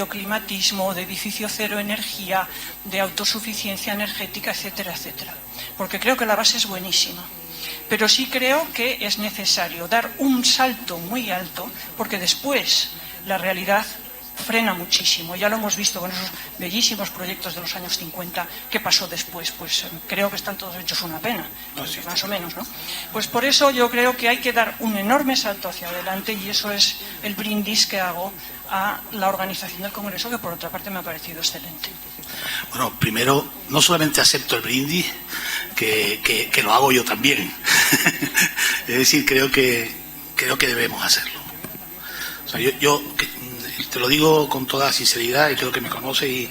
climatismo, de edificio cero energía, de autosuficiencia energética, etcétera, etcétera. Porque creo que la base es buenísima. Pero sí creo que es necesario dar un salto muy alto, porque después la realidad frena muchísimo. Ya lo hemos visto con esos bellísimos proyectos de los años 50. ¿Qué pasó después? Pues creo que están todos hechos una pena, más o menos, ¿no? Pues por eso yo creo que hay que dar un enorme salto hacia adelante, y eso es el brindis que hago a la organización del Congreso, que por otra parte me ha parecido excelente. Bueno, primero, no solamente acepto el brindis, que lo hago yo también. Es decir, creo que debemos hacerlo. O sea, yo te lo digo con toda sinceridad, y creo que me conoce, y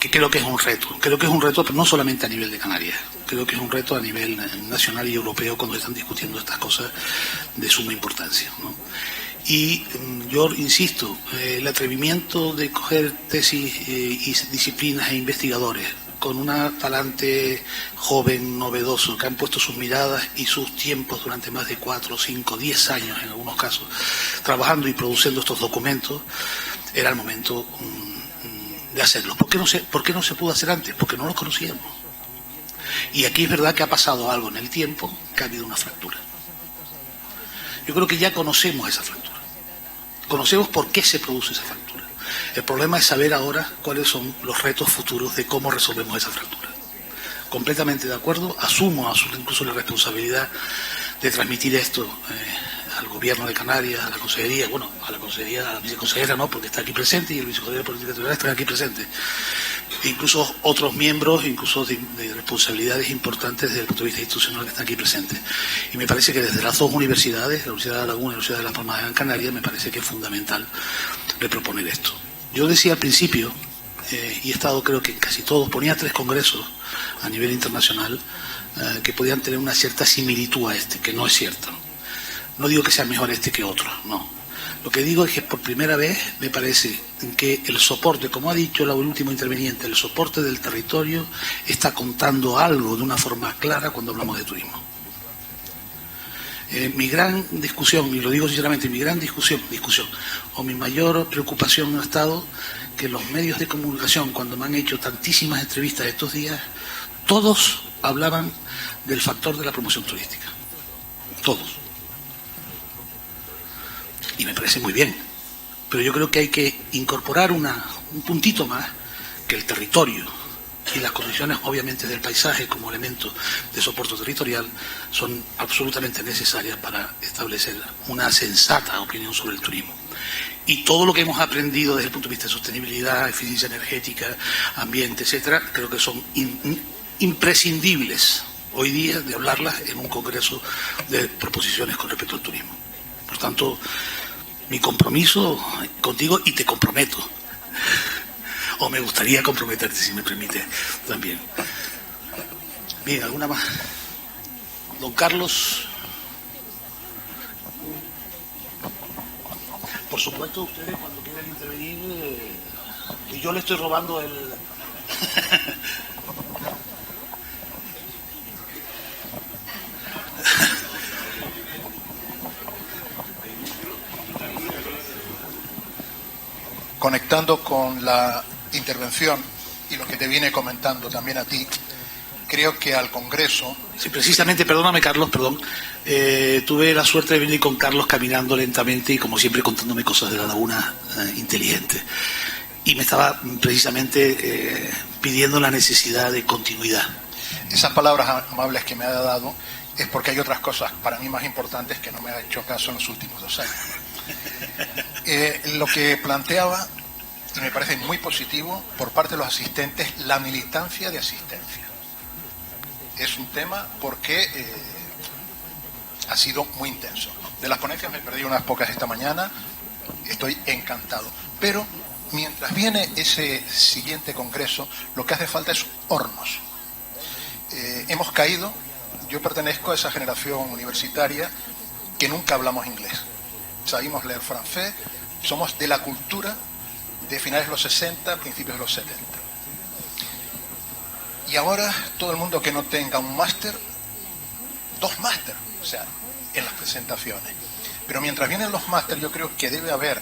que creo que es un reto. Creo que es un reto, pero no solamente a nivel de Canarias. Creo que es un reto a nivel nacional y europeo cuando se están discutiendo estas cosas de suma importancia, ¿no? Y yo insisto, el atrevimiento de coger tesis y disciplinas e investigadores con un talante joven, novedoso, que han puesto sus miradas y sus tiempos durante más de 4, 5, 10 años en algunos casos, trabajando y produciendo estos documentos, era el momento de hacerlo. ¿Por qué no se pudo hacer antes? Porque no los conocíamos. Y aquí es verdad que ha pasado algo en el tiempo, que ha habido una fractura. Yo creo que ya conocemos esa fractura. Conocemos por qué se produce esa fractura. El problema es saber ahora cuáles son los retos futuros de cómo resolvemos esa fractura. Completamente de acuerdo, asumo incluso la responsabilidad de transmitir esto al gobierno de Canarias, a la consejería, a la viceconsejera no, porque está aquí presente, y el viceconsejero de Política Territorial está aquí presente. Incluso otros miembros, incluso de responsabilidades importantes desde el punto de vista institucional, que están aquí presentes. Y me parece que desde las dos universidades, la Universidad de La Laguna y la Universidad de Las Palmas de Gran Canaria, me parece que es fundamental proponer esto. Yo decía al principio, y he estado creo que en casi todos, ponía 3 congresos a nivel internacional que podían tener una cierta similitud a este, que no es cierto. No digo que sea mejor este que otro, no. Lo que digo es que por primera vez me parece que el soporte, como ha dicho el último interveniente, el soporte del territorio está contando algo de una forma clara cuando hablamos de turismo. Mi gran discusión, y lo digo sinceramente, mi mayor preocupación ha estado que los medios de comunicación, cuando me han hecho tantísimas entrevistas estos días, todos hablaban del factor de la promoción turística. Todos. Y me parece muy bien, pero yo creo que hay que incorporar un puntito más, que el territorio y las condiciones obviamente del paisaje como elemento de soporte territorial son absolutamente necesarias para establecer una sensata opinión sobre el turismo. Y todo lo que hemos aprendido desde el punto de vista de sostenibilidad, eficiencia energética, ambiente, etcétera, creo que son imprescindibles hoy día de hablarlas en un congreso de proposiciones con respecto al turismo. Por tanto, mi compromiso contigo, y te comprometo, o me gustaría comprometerte, si me permite, también. Bien, ¿alguna más? Don Carlos. Por supuesto, ustedes cuando quieran intervenir, y yo le estoy robando el... Conectando con la intervención y lo que te viene comentando también a ti, creo que al Congreso... Sí, precisamente, perdóname Carlos, tuve la suerte de venir con Carlos caminando lentamente y como siempre contándome cosas de La Laguna inteligentes. Y me estaba precisamente pidiendo la necesidad de continuidad. Esas palabras amables que me ha dado es porque hay otras cosas para mí más importantes que no me ha hecho caso en los últimos 2 años. Lo que planteaba, y me parece muy positivo, por parte de los asistentes, la militancia de asistencia. Es un tema porque ha sido muy intenso. De las ponencias me perdí unas pocas esta mañana, estoy encantado. Pero mientras viene ese siguiente congreso, lo que hace falta es hornos. Hemos caído, yo pertenezco a esa generación universitaria que nunca hablamos inglés. Sabemos leer francés, somos de la cultura de finales de los 60, principios de los 70. Y ahora todo el mundo que no tenga un máster, 2 máster, o sea, en las presentaciones. Pero mientras vienen los máster, yo creo que debe haber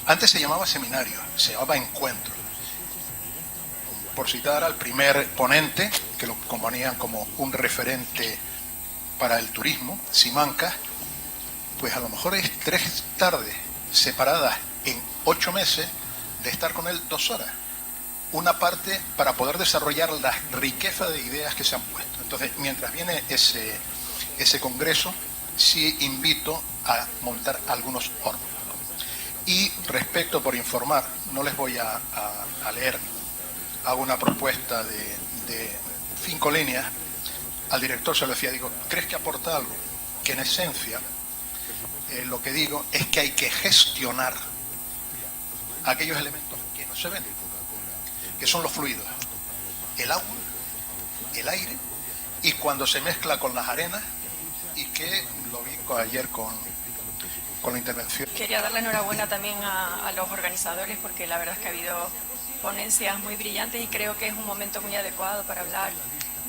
Antes se llamaba seminario, se llamaba encuentro. Por citar al primer ponente, que lo componían como un referente para el turismo, Simancas, pues a lo mejor es 3 tardes separadas en 8 meses de estar con él 2 horas. Una parte para poder desarrollar la riqueza de ideas que se han puesto. Entonces, mientras viene ese congreso, sí invito a montar algunos hornos. Y respecto, por informar, no les voy a leer, hago una propuesta de 5 líneas. Al director se lo decía, digo, ¿crees que aporta algo? Que en esencia lo que digo es que hay que gestionar aquellos elementos que no se ven, que son los fluidos, el agua, el aire, y cuando se mezcla con las arenas, y que lo vi ayer con la intervención. Quería darle enhorabuena también a los organizadores, porque la verdad es que ha habido ponencias muy brillantes y creo que es un momento muy adecuado para hablar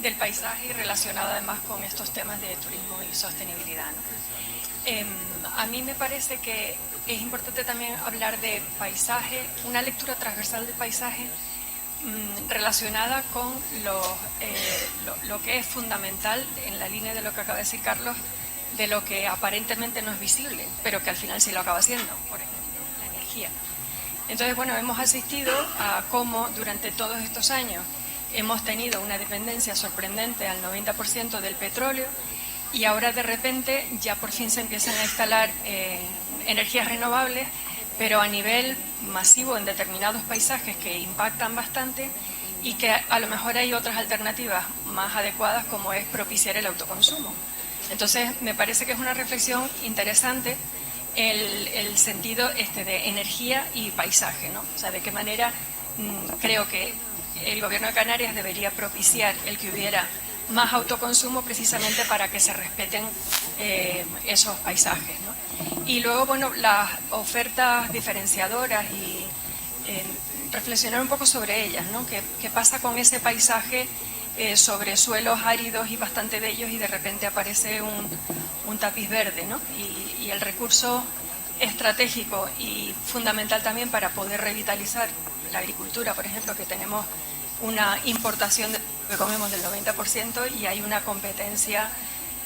del paisaje y relacionado además con estos temas de turismo y sostenibilidad, ¿no? A mí me parece que es importante también hablar de paisaje, una lectura transversal del paisaje relacionada con lo que es fundamental, en la línea de lo que acaba de decir Carlos, de lo que aparentemente no es visible, pero que al final sí lo acaba siendo, por ejemplo, la energía. Entonces, bueno, hemos asistido a cómo durante todos estos años hemos tenido una dependencia sorprendente al 90% del petróleo, y ahora de repente ya por fin se empiezan a instalar energías renovables, pero a nivel masivo en determinados paisajes que impactan bastante, y que a lo mejor hay otras alternativas más adecuadas, como es propiciar el autoconsumo. Entonces me parece que es una reflexión interesante el sentido de energía y paisaje, ¿no? O sea, de qué manera creo que el Gobierno de Canarias debería propiciar el que hubiera más autoconsumo, precisamente para que se respeten esos paisajes, ¿no? Y luego, bueno, las ofertas diferenciadoras y reflexionar un poco sobre ellas, ¿no? ¿Qué pasa con ese paisaje sobre suelos áridos y bastante bellos, y de repente aparece un tapiz verde, ¿no? Y el recurso estratégico y fundamental también para poder revitalizar la agricultura, por ejemplo, que tenemos una importación de lo que comemos del 90%, y hay una competencia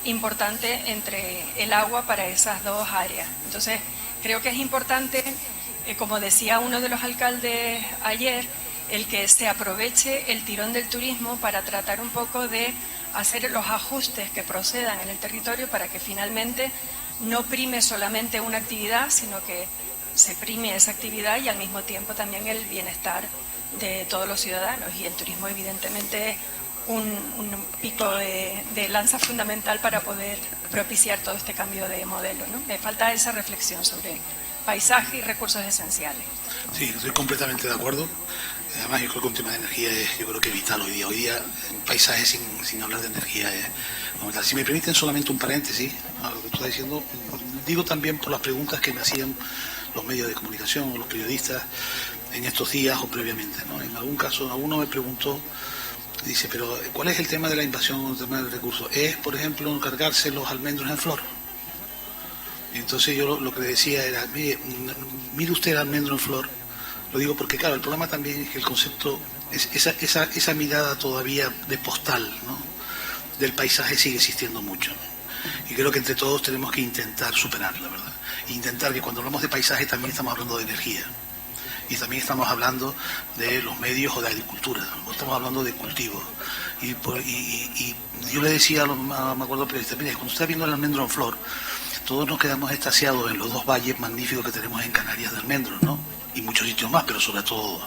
importante entre el agua para esas dos áreas. Entonces, creo que es importante, como decía uno de los alcaldes ayer, el que se aproveche el tirón del turismo para tratar un poco de hacer los ajustes que procedan en el territorio, para que finalmente no prime solamente una actividad, sino que se prime esa actividad y al mismo tiempo también el bienestar de todos los ciudadanos. Y el turismo evidentemente es un pico de lanza fundamental para poder propiciar todo este cambio de modelo, ¿no? Me falta esa reflexión sobre paisaje y recursos esenciales. Sí, estoy completamente de acuerdo. Además, yo creo que un tema de energía es, yo creo que vital hoy día. Hoy día, un paisaje sin hablar de energía es fundamental. Si me permiten solamente un paréntesis a lo que tú estás diciendo, digo también por las preguntas que me hacían los medios de comunicación o los periodistas en estos días o previamente, ¿no? En algún caso, uno me preguntó, dice, pero ¿cuál es el tema de la invasión o el tema del recurso? ¿Es, por ejemplo, cargarse los almendros en flor? Y entonces yo lo que decía era, mire usted el almendro en flor. Lo digo porque, claro, el problema también es que el concepto, esa mirada todavía de postal, ¿no?, del paisaje sigue existiendo mucho. Y creo que entre todos tenemos que intentar superarla, ¿verdad? Intentar que cuando hablamos de paisaje también estamos hablando de energía. Y también estamos hablando de los medios o de agricultura, o estamos hablando de cultivo. Y yo le decía, me acuerdo periodista, mire, cuando usted está viendo el almendro en flor, todos nos quedamos extasiados en los 2 valles magníficos que tenemos en Canarias de almendros, ¿no? Y muchos sitios más, pero sobre todo,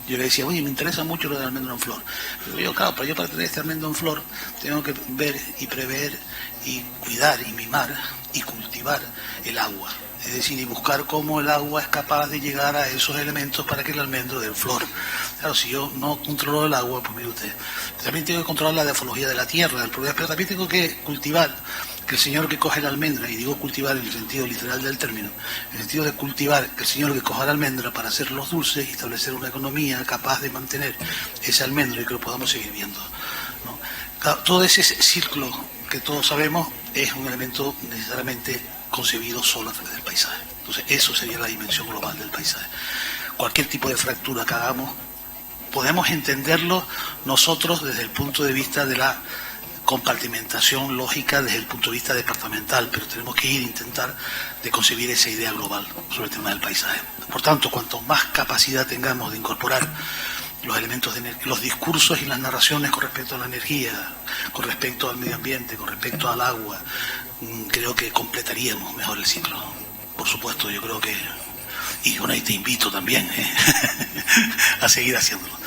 yo le decía, oye, me interesa mucho lo del almendro en flor. Pero yo, claro, para tener este almendro en flor, tengo que ver y prever y cuidar y mimar y cultivar el agua. Es decir, y buscar cómo el agua es capaz de llegar a esos elementos para que el almendro dé flor. Claro, si yo no controlo el agua, pues mire usted, también tengo que controlar la morfología de la tierra, pero también tengo que cultivar, que el señor que coge la almendra, y digo cultivar en el sentido literal del término, en el sentido de cultivar, que el señor que coja la almendra para hacer los dulces y establecer una economía capaz de mantener ese almendro y que lo podamos seguir viendo, ¿no? Claro, todo ese ciclo que todos sabemos es un elemento necesariamente concebido solo a través del paisaje. Entonces eso sería la dimensión global del paisaje. Cualquier tipo de fractura que hagamos, podemos entenderlo nosotros desde el punto de vista de la compartimentación lógica desde el punto de vista departamental, pero tenemos que intentar de concebir esa idea global sobre el tema del paisaje. Por tanto, cuanto más capacidad tengamos de incorporar los elementos de los discursos y las narraciones con respecto a la energía, con respecto al medio ambiente, con respecto al agua, creo que completaríamos mejor el ciclo. Por supuesto, yo creo que, y bueno, y te invito también a seguir haciéndolo.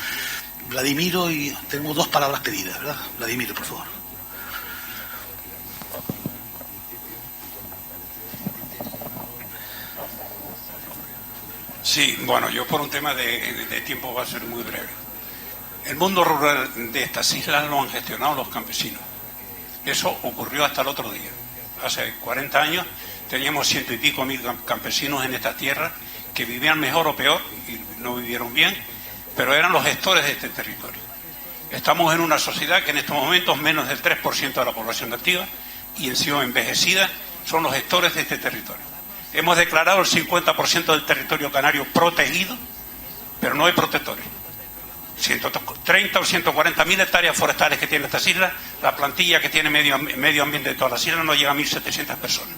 Vladimiro, y tengo 2 palabras pedidas, ¿verdad? Vladimiro, por favor. Sí, bueno, yo por un tema de tiempo va a ser muy breve. El mundo rural de estas islas lo han gestionado los campesinos. Eso ocurrió hasta el otro día. Hace 40 años teníamos 100 y pico mil campesinos en esta tierra que vivían mejor o peor, y no vivieron bien, pero eran los gestores de este territorio. Estamos en una sociedad que en estos momentos menos del 3% de la población activa y encima envejecida son los gestores de este territorio. Hemos declarado el 50% del territorio canario protegido, pero no hay protectores. 130 o 140.000 hectáreas forestales que tiene estas islas, la plantilla que tiene medio ambiente de todas las islas no llega a 1.700 personas.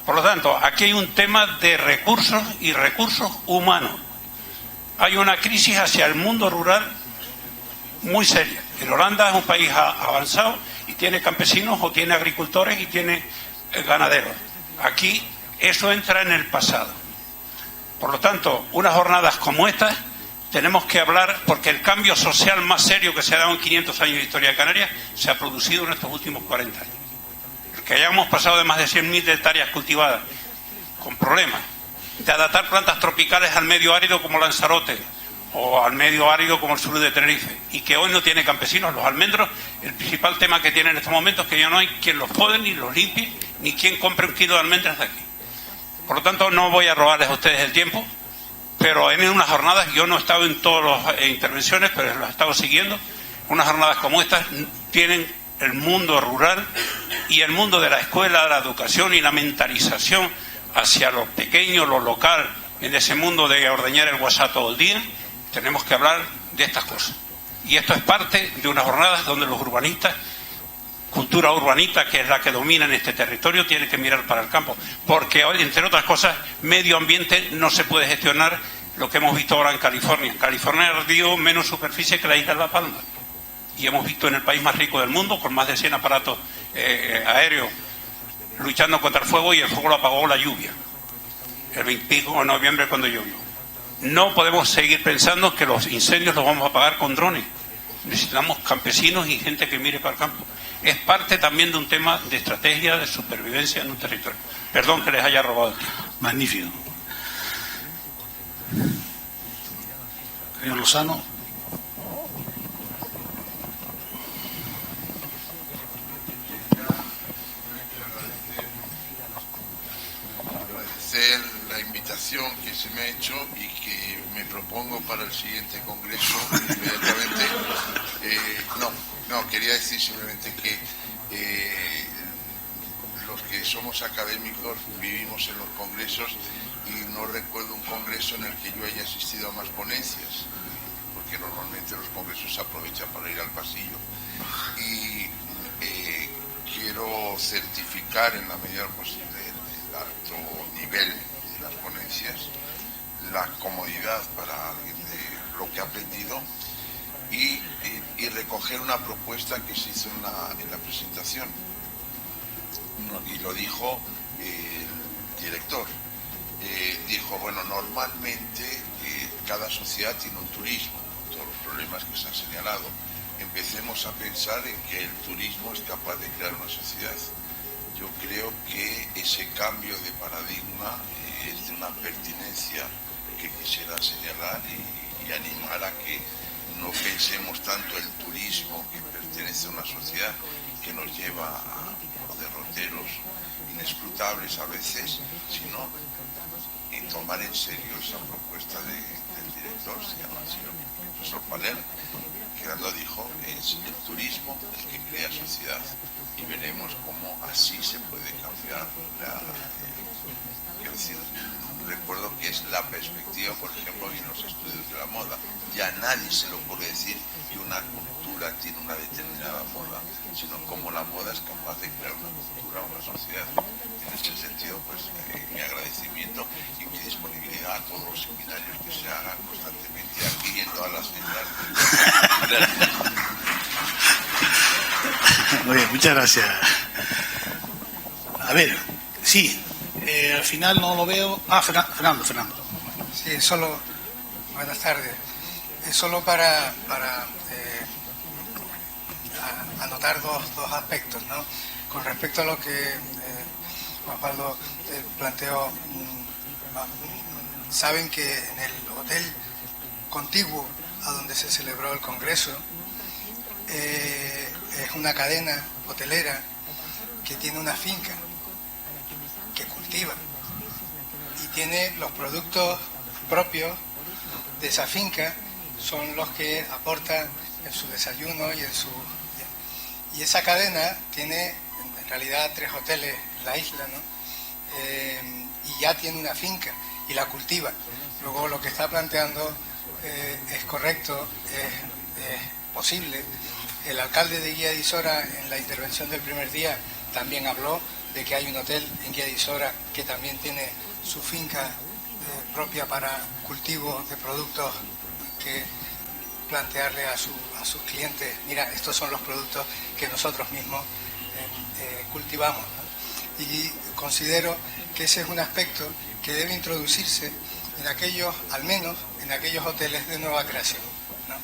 Por lo tanto, aquí hay un tema de recursos y recursos humanos. Hay una crisis hacia el mundo rural muy seria. En Holanda es un país avanzado y tiene campesinos o tiene agricultores y tiene ganaderos. Aquí eso entra en el pasado. Por lo tanto, unas jornadas como estas tenemos que hablar, porque el cambio social más serio que se ha dado en 500 años de historia de Canarias se ha producido en estos últimos 40 años. Que hayamos pasado de más de 100.000 hectáreas cultivadas con problemas de adaptar plantas tropicales al medio árido como Lanzarote o al medio árido como el sur de Tenerife, y que hoy no tiene campesinos. Los almendros, el principal tema que tienen en estos momentos es que ya no hay quien los pode ni los limpie, ni quien compre un kilo de almendras de aquí. Por lo tanto, no voy a robarles a ustedes el tiempo, pero en unas jornadas, yo no he estado en todas las intervenciones, pero las he estado siguiendo. Unas jornadas como estas tienen el mundo rural y el mundo de la escuela, de la educación y la mentalización hacia lo pequeño, lo local, en ese mundo de ordeñar el WhatsApp todo el día. Tenemos que hablar de estas cosas. Y esto es parte de unas jornadas donde los urbanistas, cultura urbanista, que es la que domina en este territorio, tiene que mirar para el campo. Porque, entre otras cosas, medio ambiente no se puede gestionar lo que hemos visto ahora en California. En California ha ardido menos superficie que la isla de La Palma. Y hemos visto en el país más rico del mundo, con más de 100 aparatos aéreos luchando contra el fuego, y el fuego lo apagó la lluvia. El 25 de noviembre cuando llovió. No podemos seguir pensando que los incendios los vamos a apagar con drones. Necesitamos campesinos y gente que mire para el campo. Es parte también de un tema de estrategia de supervivencia en un territorio. Perdón que les haya robado el tiempo. Magnífico. Señor Lozano. Agradecer la invitación que se me ha hecho y que me propongo para el siguiente congreso inmediatamente. Quería decir simplemente que los que somos académicos vivimos en los congresos y no recuerdo un congreso en el que yo haya asistido a más ponencias, porque normalmente los congresos se aprovechan para ir al pasillo. Y quiero certificar en la medida posible el alto nivel de las ponencias, la comodidad para alguien de lo que ha aprendido, y recoger una propuesta que se hizo en la presentación, y lo dijo el director. Dijo, bueno, normalmente cada sociedad tiene un turismo, con todos los problemas que se han señalado. Empecemos a pensar en que el turismo es capaz de crear una sociedad. Yo creo que ese cambio de paradigma es de una pertinencia que quisiera señalar y animar a que no pensemos tanto el turismo que pertenece a una sociedad que nos lleva a derroteros inescrutables a veces, sino en tomar en serio esa propuesta del director, se llama el señor profesor Paler, Gerardo dijo, es el turismo el que crea sociedad, y veremos cómo así se puede cambiar quiero decir, recuerdo que es la perspectiva, por ejemplo, en los estudios de la moda. Ya nadie se le ocurre decir que una cultura tiene una determinada moda, sino cómo la moda es capaz de crear una cultura o una sociedad. En este sentido, pues mi agradecimiento y mi disponibilidad a todos los seminarios que se hagan constantemente aquí y en todas las islas. Muy bien, muchas gracias. A ver, sí, al final no lo veo. Fernando. Sí, solo, buenas tardes. Es solo para anotar dos aspectos, ¿no? Con respecto a lo que Juan Pablo planteó, saben que en el hotel contiguo a donde se celebró el Congreso es una cadena hotelera que tiene una finca que cultiva y tiene los productos propios de esa finca, son los que aportan en su desayuno y esa cadena tiene en realidad 3 hoteles en la isla, ¿no? Y ya tiene una finca y la cultiva. Luego lo que está planteando es correcto, es posible. El alcalde de Guía de Isora, en la intervención del primer día, también habló de que hay un hotel en Guía de Isora que también tiene su finca propia para cultivo de productos, que plantearle a sus clientes, mira, estos son los productos que nosotros mismos cultivamos, ¿no? Y considero que ese es un aspecto que debe introducirse en aquellos, al menos en aquellos hoteles de nueva creación, ¿no?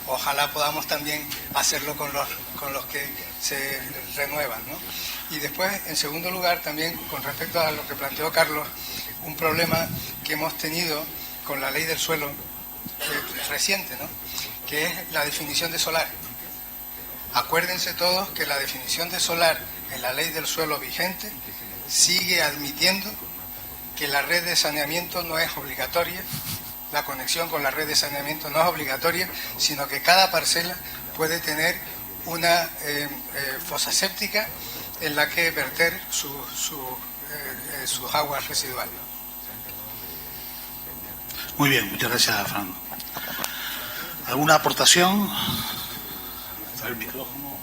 Ojalá podamos también hacerlo con los que se renuevan, ¿no? Y después, en segundo lugar, también con respecto a lo que planteó Carlos, un problema que hemos tenido con la ley del suelo reciente, ¿no? Que es la definición de solar. Acuérdense todos que la definición de solar en la ley del suelo vigente sigue admitiendo que la red de saneamiento no es obligatoria, la conexión con la red de saneamiento no es obligatoria, sino que cada parcela puede tener una fosa séptica en la que verter sus aguas residuales. Muy bien, muchas gracias, Fernando. ¿Alguna aportación? A ver, el micrófono.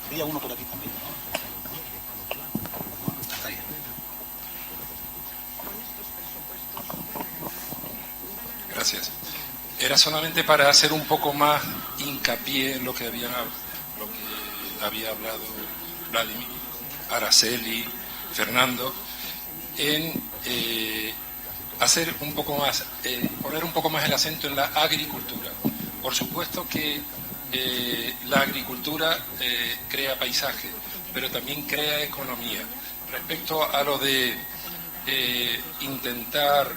Había uno por aquí también, ¿no? Está ahí. Gracias. Era solamente para hacer un poco más hincapié en lo que había hablado Vladimir, Araceli, Fernando, en hacer un poco más, poner un poco más el acento en la agricultura. Por supuesto que la agricultura crea paisaje, pero también crea economía. Respecto a lo de intentar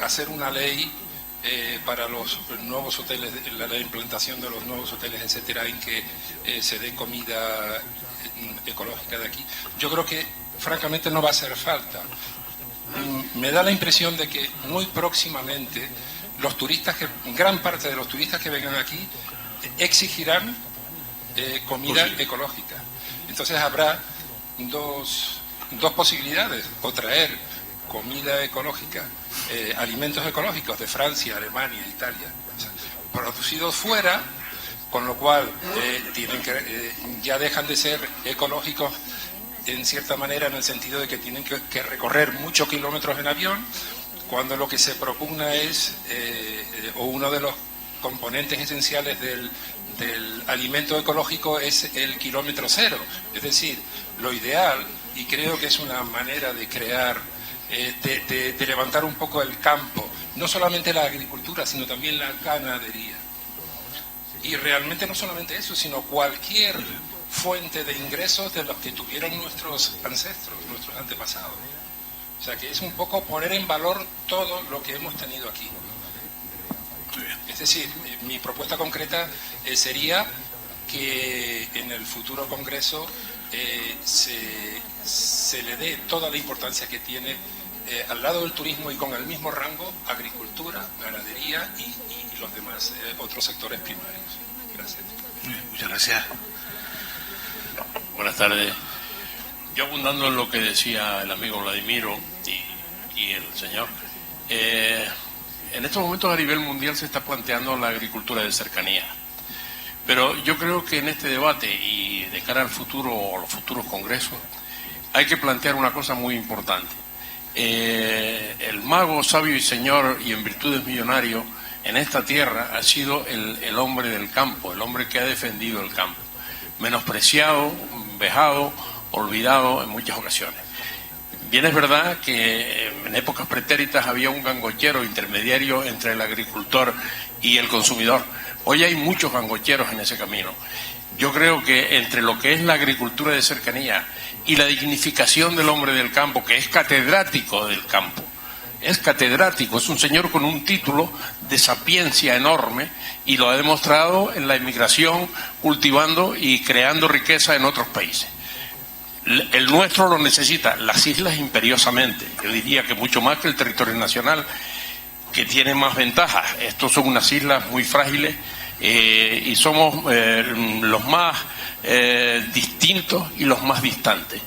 hacer una ley para los nuevos hoteles, la implantación de los nuevos hoteles, etcétera, en que se dé comida ecológica de aquí, yo creo que francamente no va a hacer falta. Me da la impresión de que muy próximamente los turistas, gran parte de los turistas que vengan aquí exigirán comida ecológica. Entonces habrá dos posibilidades: o traer comida ecológica, alimentos ecológicos de Francia, Alemania, Italia, o sea, producidos fuera, con lo cual ya dejan de ser ecológicos en cierta manera, en el sentido de que tienen que recorrer muchos kilómetros en avión, cuando lo que se propugna es, o uno de los componentes esenciales del alimento ecológico es el kilómetro cero. Es decir, lo ideal, y creo que es una manera de crear, de levantar un poco el campo, no solamente la agricultura, sino también la ganadería. Y realmente no solamente eso, sino cualquier fuente de ingresos de los que tuvieron nuestros ancestros, nuestros antepasados. O sea que es un poco poner en valor todo lo que hemos tenido aquí. Es decir, mi propuesta concreta sería que en el futuro Congreso se le dé toda la importancia que tiene al lado del turismo y con el mismo rango agricultura, ganadería y los demás otros sectores primarios. Gracias. Muchas gracias. Buenas tardes. Yo abundando en lo que decía el amigo Vladimiro y el señor, en estos momentos a nivel mundial se está planteando la agricultura de cercanía. Pero yo creo que en este debate y de cara al futuro o los futuros congresos hay que plantear una cosa muy importante. El mago, sabio y señor y en virtudes millonario en esta tierra ha sido el hombre del campo, el hombre que ha defendido el campo, menospreciado, vejado, olvidado en muchas ocasiones. Bien es verdad que en épocas pretéritas había un gangochero intermediario entre el agricultor y el consumidor. Hoy hay muchos gangocheros en ese camino. Yo creo que entre lo que es la agricultura de cercanía y la dignificación del hombre del campo, que es catedrático del campo, es catedrático, es un señor con un título de sapiencia enorme y lo ha demostrado en la inmigración, cultivando y creando riqueza en otros países. El nuestro lo necesita, las islas imperiosamente, yo diría que mucho más que el territorio nacional, que tiene más ventajas. Estos son unas islas muy frágiles y somos los más distintos y los más distantes.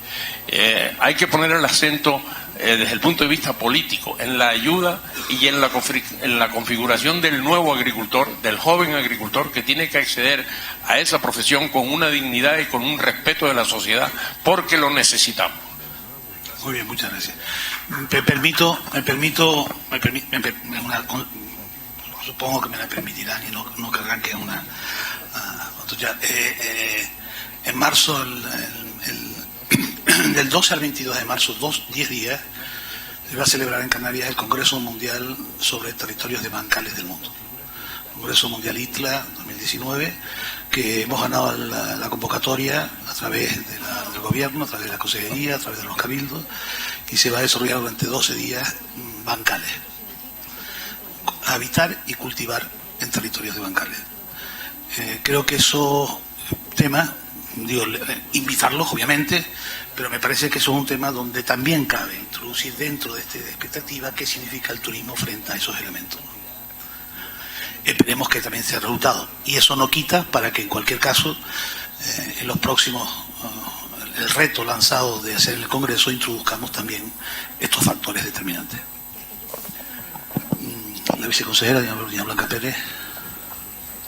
Hay que poner el acento desde el punto de vista político en la ayuda y en la configuración del nuevo agricultor, del joven agricultor que tiene que acceder a esa profesión con una dignidad y con un respeto de la sociedad porque lo necesitamos. Muy bien, muchas gracias. Supongo que me la permitirán y no querrán que una... en marzo, del 12 al 22 de marzo, 10 días, se va a celebrar en Canarias el Congreso Mundial sobre Territorios de Bancales del Mundo. Congreso Mundial ITLA 2019, que hemos ganado la convocatoria a través del gobierno, a través de la consejería, a través de los cabildos, y se va a desarrollar durante 12 días bancales. Habitar y cultivar en territorios de bancales. Creo que esos temas, invitarlos obviamente, pero me parece que eso es un tema donde también cabe introducir dentro de esta expectativa qué significa el turismo frente a esos elementos. Esperemos que también sea resultado. Y eso no quita para que en cualquier caso, en los próximos, el reto lanzado de hacer el Congreso, introduzcamos también estos factores determinantes. La viceconsejera, doña Blanca Pérez.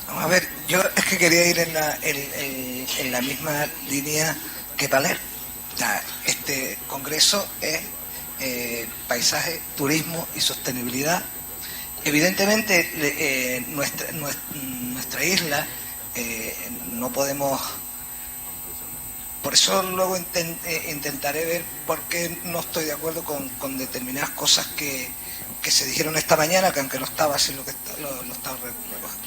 Vamos a ver, yo es que quería ir en la misma línea que Valer. O sea, este congreso es paisaje, turismo y sostenibilidad. Evidentemente nuestra isla no podemos, por eso luego intentaré ver por qué no estoy de acuerdo con determinadas cosas que se dijeron esta mañana, que aunque no estaba así lo estaba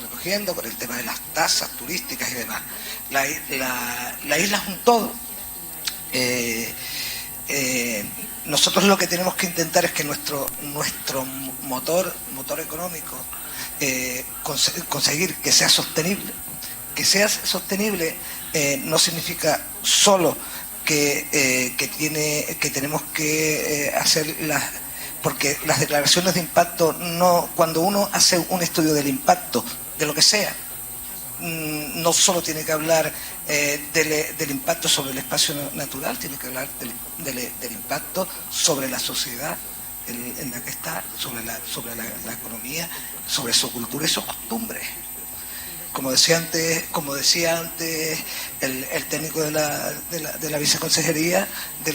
recogiendo, por el tema de las tasas turísticas y demás. La isla es un todo. Nosotros lo que tenemos que intentar es que nuestro motor económico, conseguir que sea sostenible. Que sea sostenible no significa solo que tenemos que hacer porque las declaraciones de impacto no, cuando uno hace un estudio del impacto de lo que sea, no solo tiene que hablar del impacto sobre el espacio natural, tiene que hablar del impacto sobre la sociedad en la que está, sobre la economía, sobre su cultura y sus costumbres. Como decía antes el técnico de la viceconsejería, de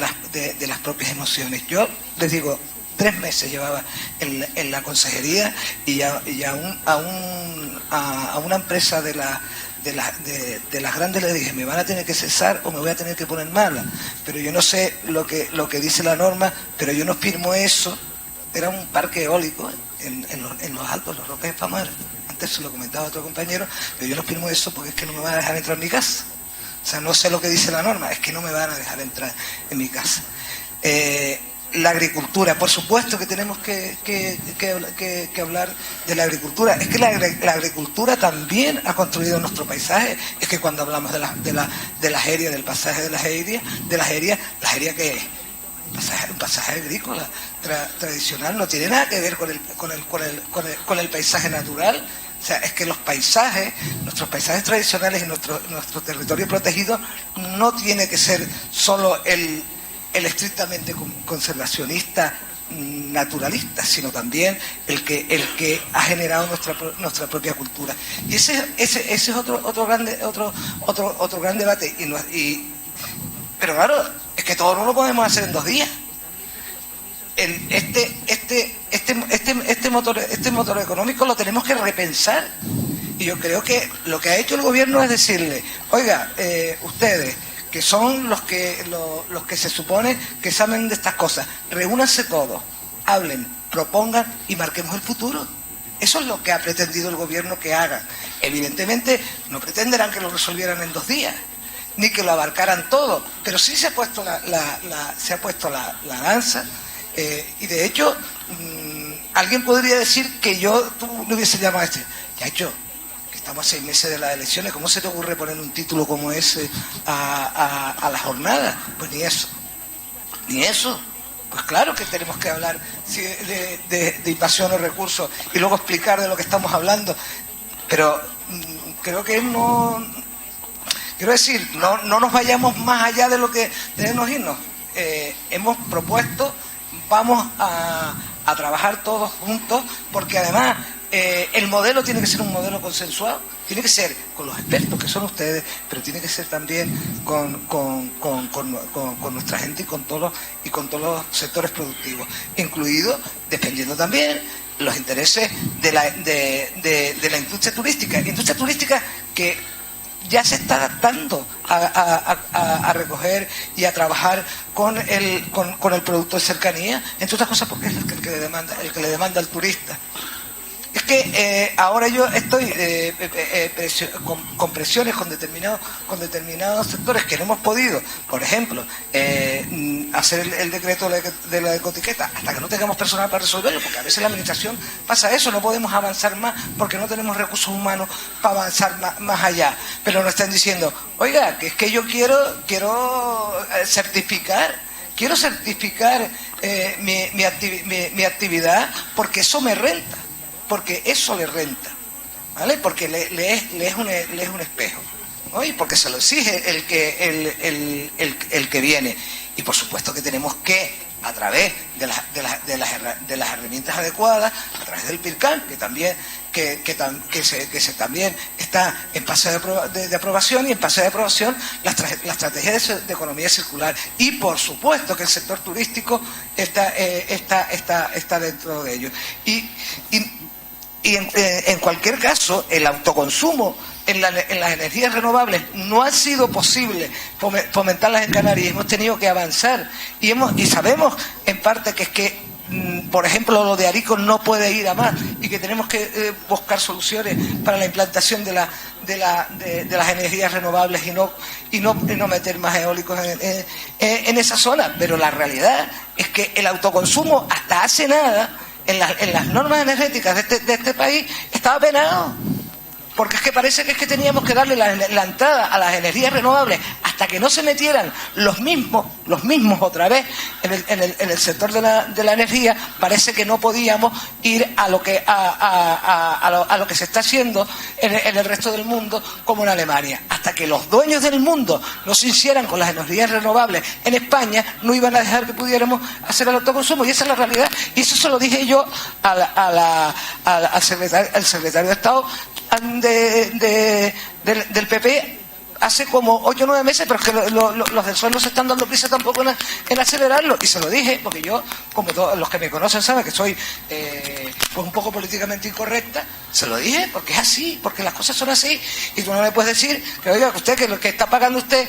las propias emociones. Yo les digo, 3 meses llevaba en la consejería y a una empresa de las grandes le dije, me van a tener que cesar o me voy a tener que poner mala, pero yo no sé lo que dice la norma, pero yo no firmo eso. Era un parque eólico en los Altos, los Roques de Famar. Antes se lo comentaba otro compañero, pero yo no firmo eso porque es que no me van a dejar entrar en mi casa. O sea, no sé lo que dice la norma, es que no me van a dejar entrar en mi casa. La agricultura, por supuesto que tenemos que hablar de la agricultura. Es que la agricultura también ha construido nuestro paisaje. Es que cuando hablamos de las aéreas, del pasaje de las aéreas, ¿qué es? Un pasaje agrícola. tradicional no tiene nada que ver con el paisaje natural. O sea, es que los paisajes, nuestros paisajes tradicionales y nuestro territorio protegido no tiene que ser solo el estrictamente conservacionista naturalista, sino también el que ha generado nuestra propia cultura. Y ese es otro gran debate. Pero claro, es que todo no lo podemos hacer en 2 días. Este motor económico lo tenemos que repensar. Y yo creo que lo que ha hecho el gobierno es decirle, oiga, ustedes que son los que se supone que saben de estas cosas, reúnanse todos, hablen, propongan y marquemos el futuro. Eso es lo que ha pretendido el gobierno que haga. Evidentemente no pretenderán que lo resolvieran en 2 días, ni que lo abarcaran todo, pero sí se ha puesto la lanza, y de hecho alguien podría decir que tú le hubiese llamado a ya estamos a 6 meses de las elecciones, ¿cómo se te ocurre poner un título como ese a la jornada? Pues ni eso. Pues claro que tenemos que hablar de invasión de recursos y luego explicar de lo que estamos hablando, pero creo que no nos vayamos más allá de lo que debemos irnos. Hemos propuesto, vamos a trabajar todos juntos, porque además el modelo tiene que ser un modelo consensuado, tiene que ser con los expertos que son ustedes, pero tiene que ser también con nuestra gente y con todos los sectores productivos, incluidos defendiendo también los intereses de la industria turística que ya se está adaptando a recoger y a trabajar con el producto de cercanía, entre otras cosas porque es el que le demanda al turista. Es que ahora yo estoy con presiones con determinados sectores que no hemos podido, por ejemplo, hacer el decreto de la ecoetiqueta hasta que no tengamos personal para resolverlo, porque a veces la administración pasa eso, no podemos avanzar más porque no tenemos recursos humanos para avanzar más allá. Pero nos están diciendo, oiga, que es que yo quiero certificar mi actividad porque eso me renta. Porque eso le renta, ¿vale? Porque le es un espejo, ¿no? Y porque se lo exige el que viene. Y por supuesto que tenemos que, a través de las herramientas adecuadas, a través del PIRCAN, que también también está en fase de aprobación, y en fase de aprobación la estrategia de economía circular. Y por supuesto que el sector turístico está dentro de ello. Y en cualquier caso, el autoconsumo en las energías renovables no ha sido posible fomentarlas en Canarias. Hemos tenido que avanzar y sabemos en parte que es que, por ejemplo, lo de Arico no puede ir a más y que tenemos que buscar soluciones para la implantación de las energías renovables y no meter más eólicos en esa zona. Pero la realidad es que el autoconsumo hasta hace nada en las normas energéticas de este país estaba penado, porque es que parece que teníamos que darle la entrada a las energías renovables hasta que no se metieran los mismos otra vez en el sector de la energía. Parece que no podíamos ir a lo que se está haciendo en el resto del mundo, como en Alemania. Hasta que los dueños del mundo no se hicieran con las energías renovables en España, no iban a dejar que pudiéramos hacer el autoconsumo. Y esa es la realidad, y eso se lo dije yo al secretario de Estado del PP hace como 8 o 9 meses, pero es que los del PSOE no se están dando prisa tampoco en acelerarlo, y se lo dije, porque yo, como todos los que me conocen saben que soy pues un poco políticamente incorrecta, se lo dije porque es así, porque las cosas son así, y tú no me puedes decir que, oiga, que usted, que lo que está pagando usted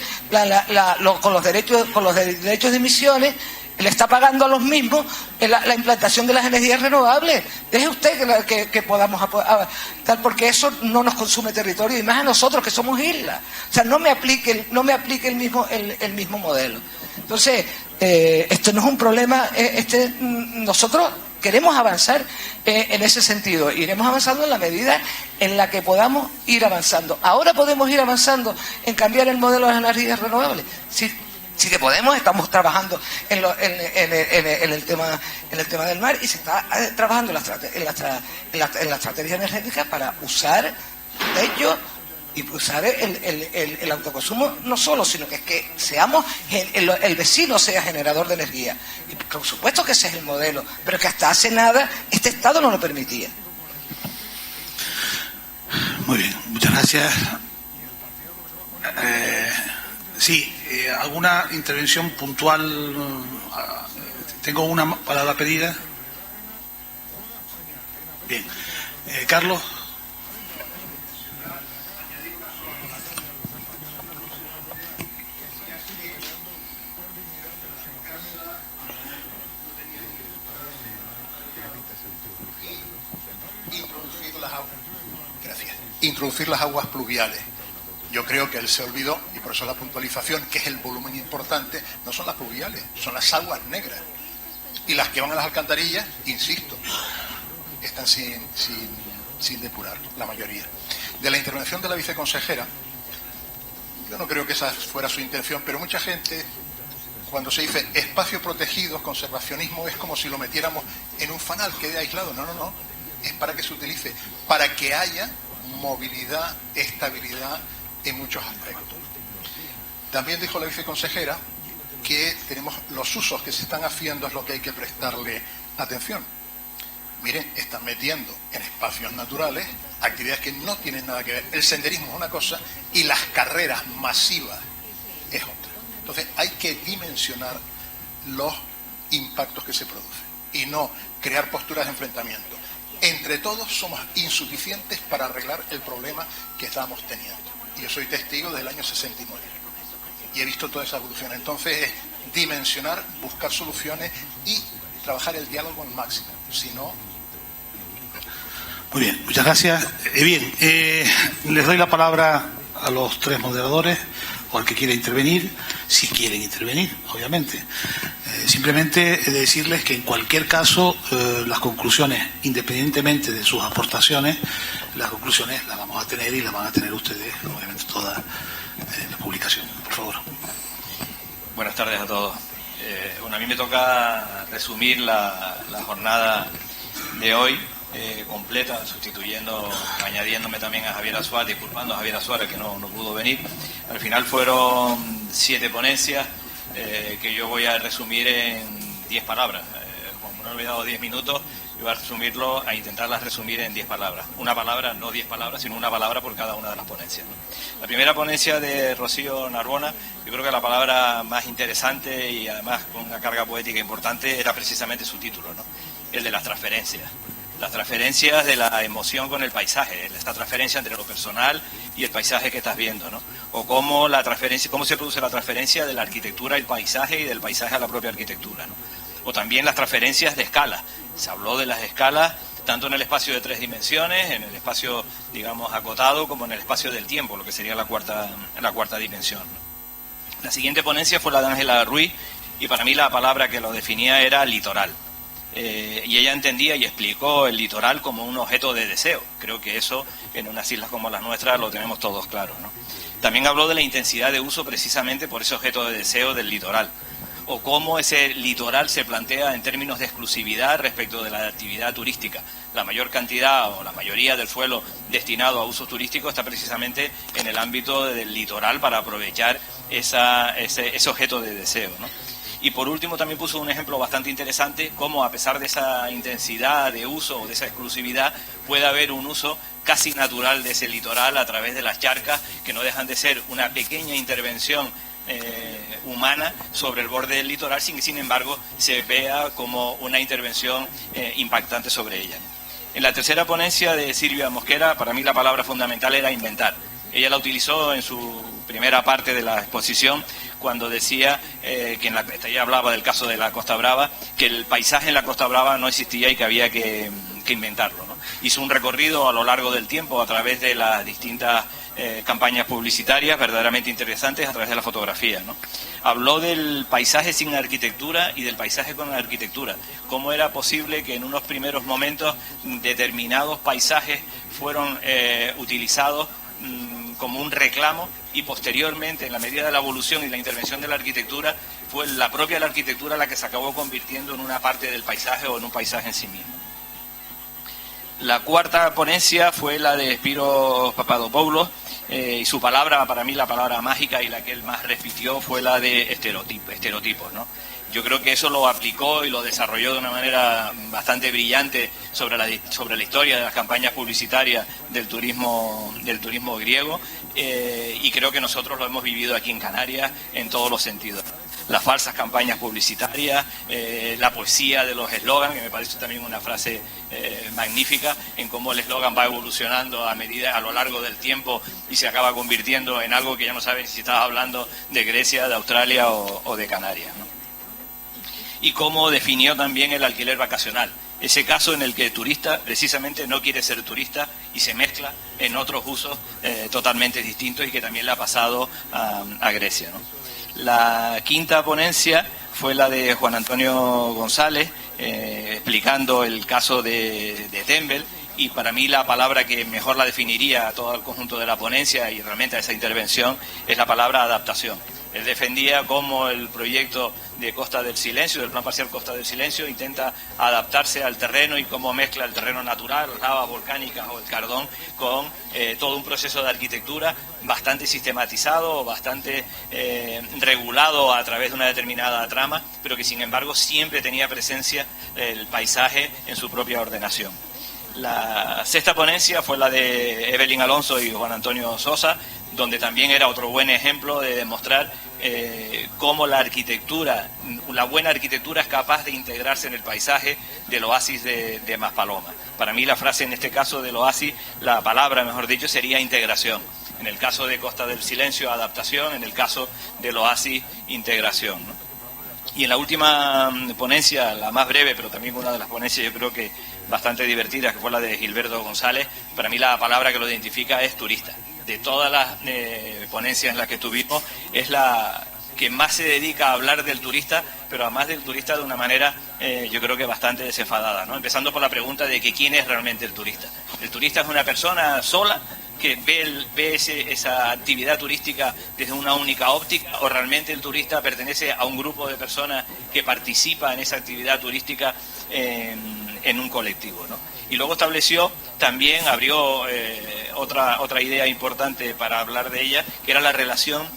con los derechos de emisiones, le está pagando a los mismos la implantación de las energías renovables. Deje usted que podamos tal, porque eso no nos consume territorio, y más a nosotros que somos islas. O sea, no me aplique el mismo modelo. Entonces, esto no es un problema. Nosotros queremos avanzar en ese sentido. Iremos avanzando en la medida en la que podamos ir avanzando. Ahora podemos ir avanzando en cambiar el modelo de las energías renovables. Sí. Si de Podemos estamos trabajando en el tema del mar, y se está trabajando en la estrategia energética para usar ello y usar el autoconsumo, no solo, sino que es que seamos el vecino sea generador de energía. Y por supuesto que ese es el modelo, pero que hasta hace nada este Estado no lo permitía. Muy bien, muchas gracias. Sí, ¿alguna intervención puntual? Tengo una palabra pedida. Bien. Carlos. Introducir las aguas pluviales. Yo creo que él se olvidó, y por eso la puntualización, que es el volumen importante, no son las pluviales, son las aguas negras. Y las que van a las alcantarillas, insisto, están sin depurar, la mayoría. De la intervención de la viceconsejera, yo no creo que esa fuera su intención, pero mucha gente, cuando se dice espacios protegidos, conservacionismo, es como si lo metiéramos en un fanal, quede aislado. No. Es para que se utilice, para que haya movilidad, estabilidad en muchos aspectos. También dijo la viceconsejera que tenemos los usos que se están haciendo, es lo que hay que prestarle atención. Miren, están metiendo en espacios naturales actividades que no tienen nada que ver. El senderismo es una cosa y las carreras masivas es otra. Entonces hay que dimensionar los impactos que se producen y no crear posturas de enfrentamiento. Entre todos somos insuficientes para arreglar el problema que estamos teniendo. Y yo soy testigo desde el año 69 y he visto toda esa evolución. Entonces es dimensionar, buscar soluciones y trabajar el diálogo al máximo. Si no... Muy bien, muchas gracias. Bien, les doy la palabra a los tres moderadores o al que quiera intervenir, si quieren intervenir, obviamente. Simplemente decirles que en cualquier caso las conclusiones, independientemente de sus aportaciones, las conclusiones las vamos a tener y las van a tener ustedes, obviamente, toda la publicación. Por favor. Buenas tardes a todos. Bueno, a mí me toca resumir la jornada de hoy completa, añadiéndome también a Javier Azuara, disculpando a Javier Azuara que no pudo venir. Al final fueron 7 ponencias que yo voy a resumir en 10 palabras. Como no he dado 10 minutos, yo voy a resumirlo, a intentarlas resumir en 10 palabras. Una palabra, no 10 palabras, sino una palabra por cada una de las ponencias, ¿no? La primera ponencia de Rocío Narbona, yo creo que la palabra más interesante y además con una carga poética importante era precisamente su título, ¿no? El de las transferencias. Las transferencias de la emoción con el paisaje, esta transferencia entre lo personal y el paisaje que estás viendo, ¿no? O cómo se produce la transferencia de la arquitectura al paisaje y del paisaje a la propia arquitectura, ¿no? O también las transferencias de escala. Se habló de las escalas tanto en el espacio de 3 dimensiones, en el espacio, digamos, acotado, como en el espacio del tiempo, lo que sería la cuarta dimensión, ¿no? La siguiente ponencia fue la de Ángela Ruiz, y para mí la palabra que lo definía era litoral. Y ella entendía y explicó el litoral como un objeto de deseo. Creo que eso en unas islas como las nuestras lo tenemos todos claro, ¿no? También habló de la intensidad de uso precisamente por ese objeto de deseo del litoral, o cómo ese litoral se plantea en términos de exclusividad respecto de la actividad turística. La mayor cantidad o la mayoría del suelo destinado a uso turístico está precisamente en el ámbito del litoral para aprovechar ese objeto de deseo, ¿no? Y por último también puso un ejemplo bastante interesante, cómo a pesar de esa intensidad de uso o de esa exclusividad puede haber un uso casi natural de ese litoral a través de las charcas, que no dejan de ser una pequeña intervención humana sobre el borde del litoral, sin embargo se vea como una intervención impactante sobre ella, ¿no? En la tercera ponencia de Silvia Mosquera, para mí la palabra fundamental era inventar. Ella la utilizó en su primera parte de la exposición cuando decía que ella hablaba del caso de la Costa Brava, que el paisaje en la Costa Brava no existía y que había que inventarlo, ¿no? Hizo un recorrido a lo largo del tiempo a través de las distintas campañas publicitarias verdaderamente interesantes a través de la fotografía, ¿no? Habló del paisaje sin arquitectura y del paisaje con arquitectura. Cómo era posible que en unos primeros momentos determinados paisajes fueron utilizados como un reclamo, y posteriormente, en la medida de la evolución y la intervención de la arquitectura, fue la propia arquitectura la que se acabó convirtiendo en una parte del paisaje o en un paisaje en sí mismo. La cuarta ponencia fue la de Spyros Papadopoulos, y su palabra, para mí la palabra mágica y la que él más repitió, fue la de estereotipos, ¿no? Yo creo que eso lo aplicó y lo desarrolló de una manera bastante brillante sobre la historia de las campañas publicitarias del turismo griego, y creo que nosotros lo hemos vivido aquí en Canarias en todos los sentidos. Las falsas campañas publicitarias, la poesía de los eslogans, que me parece también una frase magnífica, en cómo el eslogan va evolucionando a lo largo del tiempo y se acaba convirtiendo en algo que ya no sabes si estás hablando de Grecia, de Australia o de Canarias, ¿no? Y cómo definió también el alquiler vacacional, ese caso en el que el turista precisamente no quiere ser turista y se mezcla en otros usos totalmente distintos, y que también le ha pasado a Grecia, ¿no? La quinta ponencia fue la de Juan Antonio González, explicando el caso de Tembel, y para mí la palabra que mejor la definiría a todo el conjunto de la ponencia y realmente a esa intervención es la palabra adaptación. Él defendía cómo el proyecto de Costa del Silencio, del Plan Parcial Costa del Silencio, intenta adaptarse al terreno y cómo mezcla el terreno natural, las lavas volcánicas o el cardón, con todo un proceso de arquitectura bastante sistematizado, bastante regulado a través de una determinada trama, pero que sin embargo siempre tenía presencia el paisaje en su propia ordenación. La sexta ponencia fue la de Evelyn Alonso y Juan Antonio Sosa, donde también era otro buen ejemplo de demostrar cómo la buena arquitectura es capaz de integrarse en el paisaje del oasis de Maspalomas. Para mí la frase en este caso del oasis, la palabra mejor dicho, sería integración. En el caso de Costa del Silencio, adaptación; en el caso del oasis, integración, ¿no? Y en la última ponencia, la más breve, pero también una de las ponencias yo creo que bastante divertidas, que fue la de Gilberto González, para mí la palabra que lo identifica es turista. De todas las ponencias en las que tuvimos, es la que más se dedica a hablar del turista, pero además del turista de una manera yo creo que bastante desenfadada, ¿no? Empezando por la pregunta de que quién es realmente el turista. ¿El turista es una persona sola que ve esa actividad turística desde una única óptica, o realmente el turista pertenece a un grupo de personas que participa en esa actividad turística en un colectivo, ¿no? Y luego estableció, también abrió otra idea importante para hablar de ella, que era la relación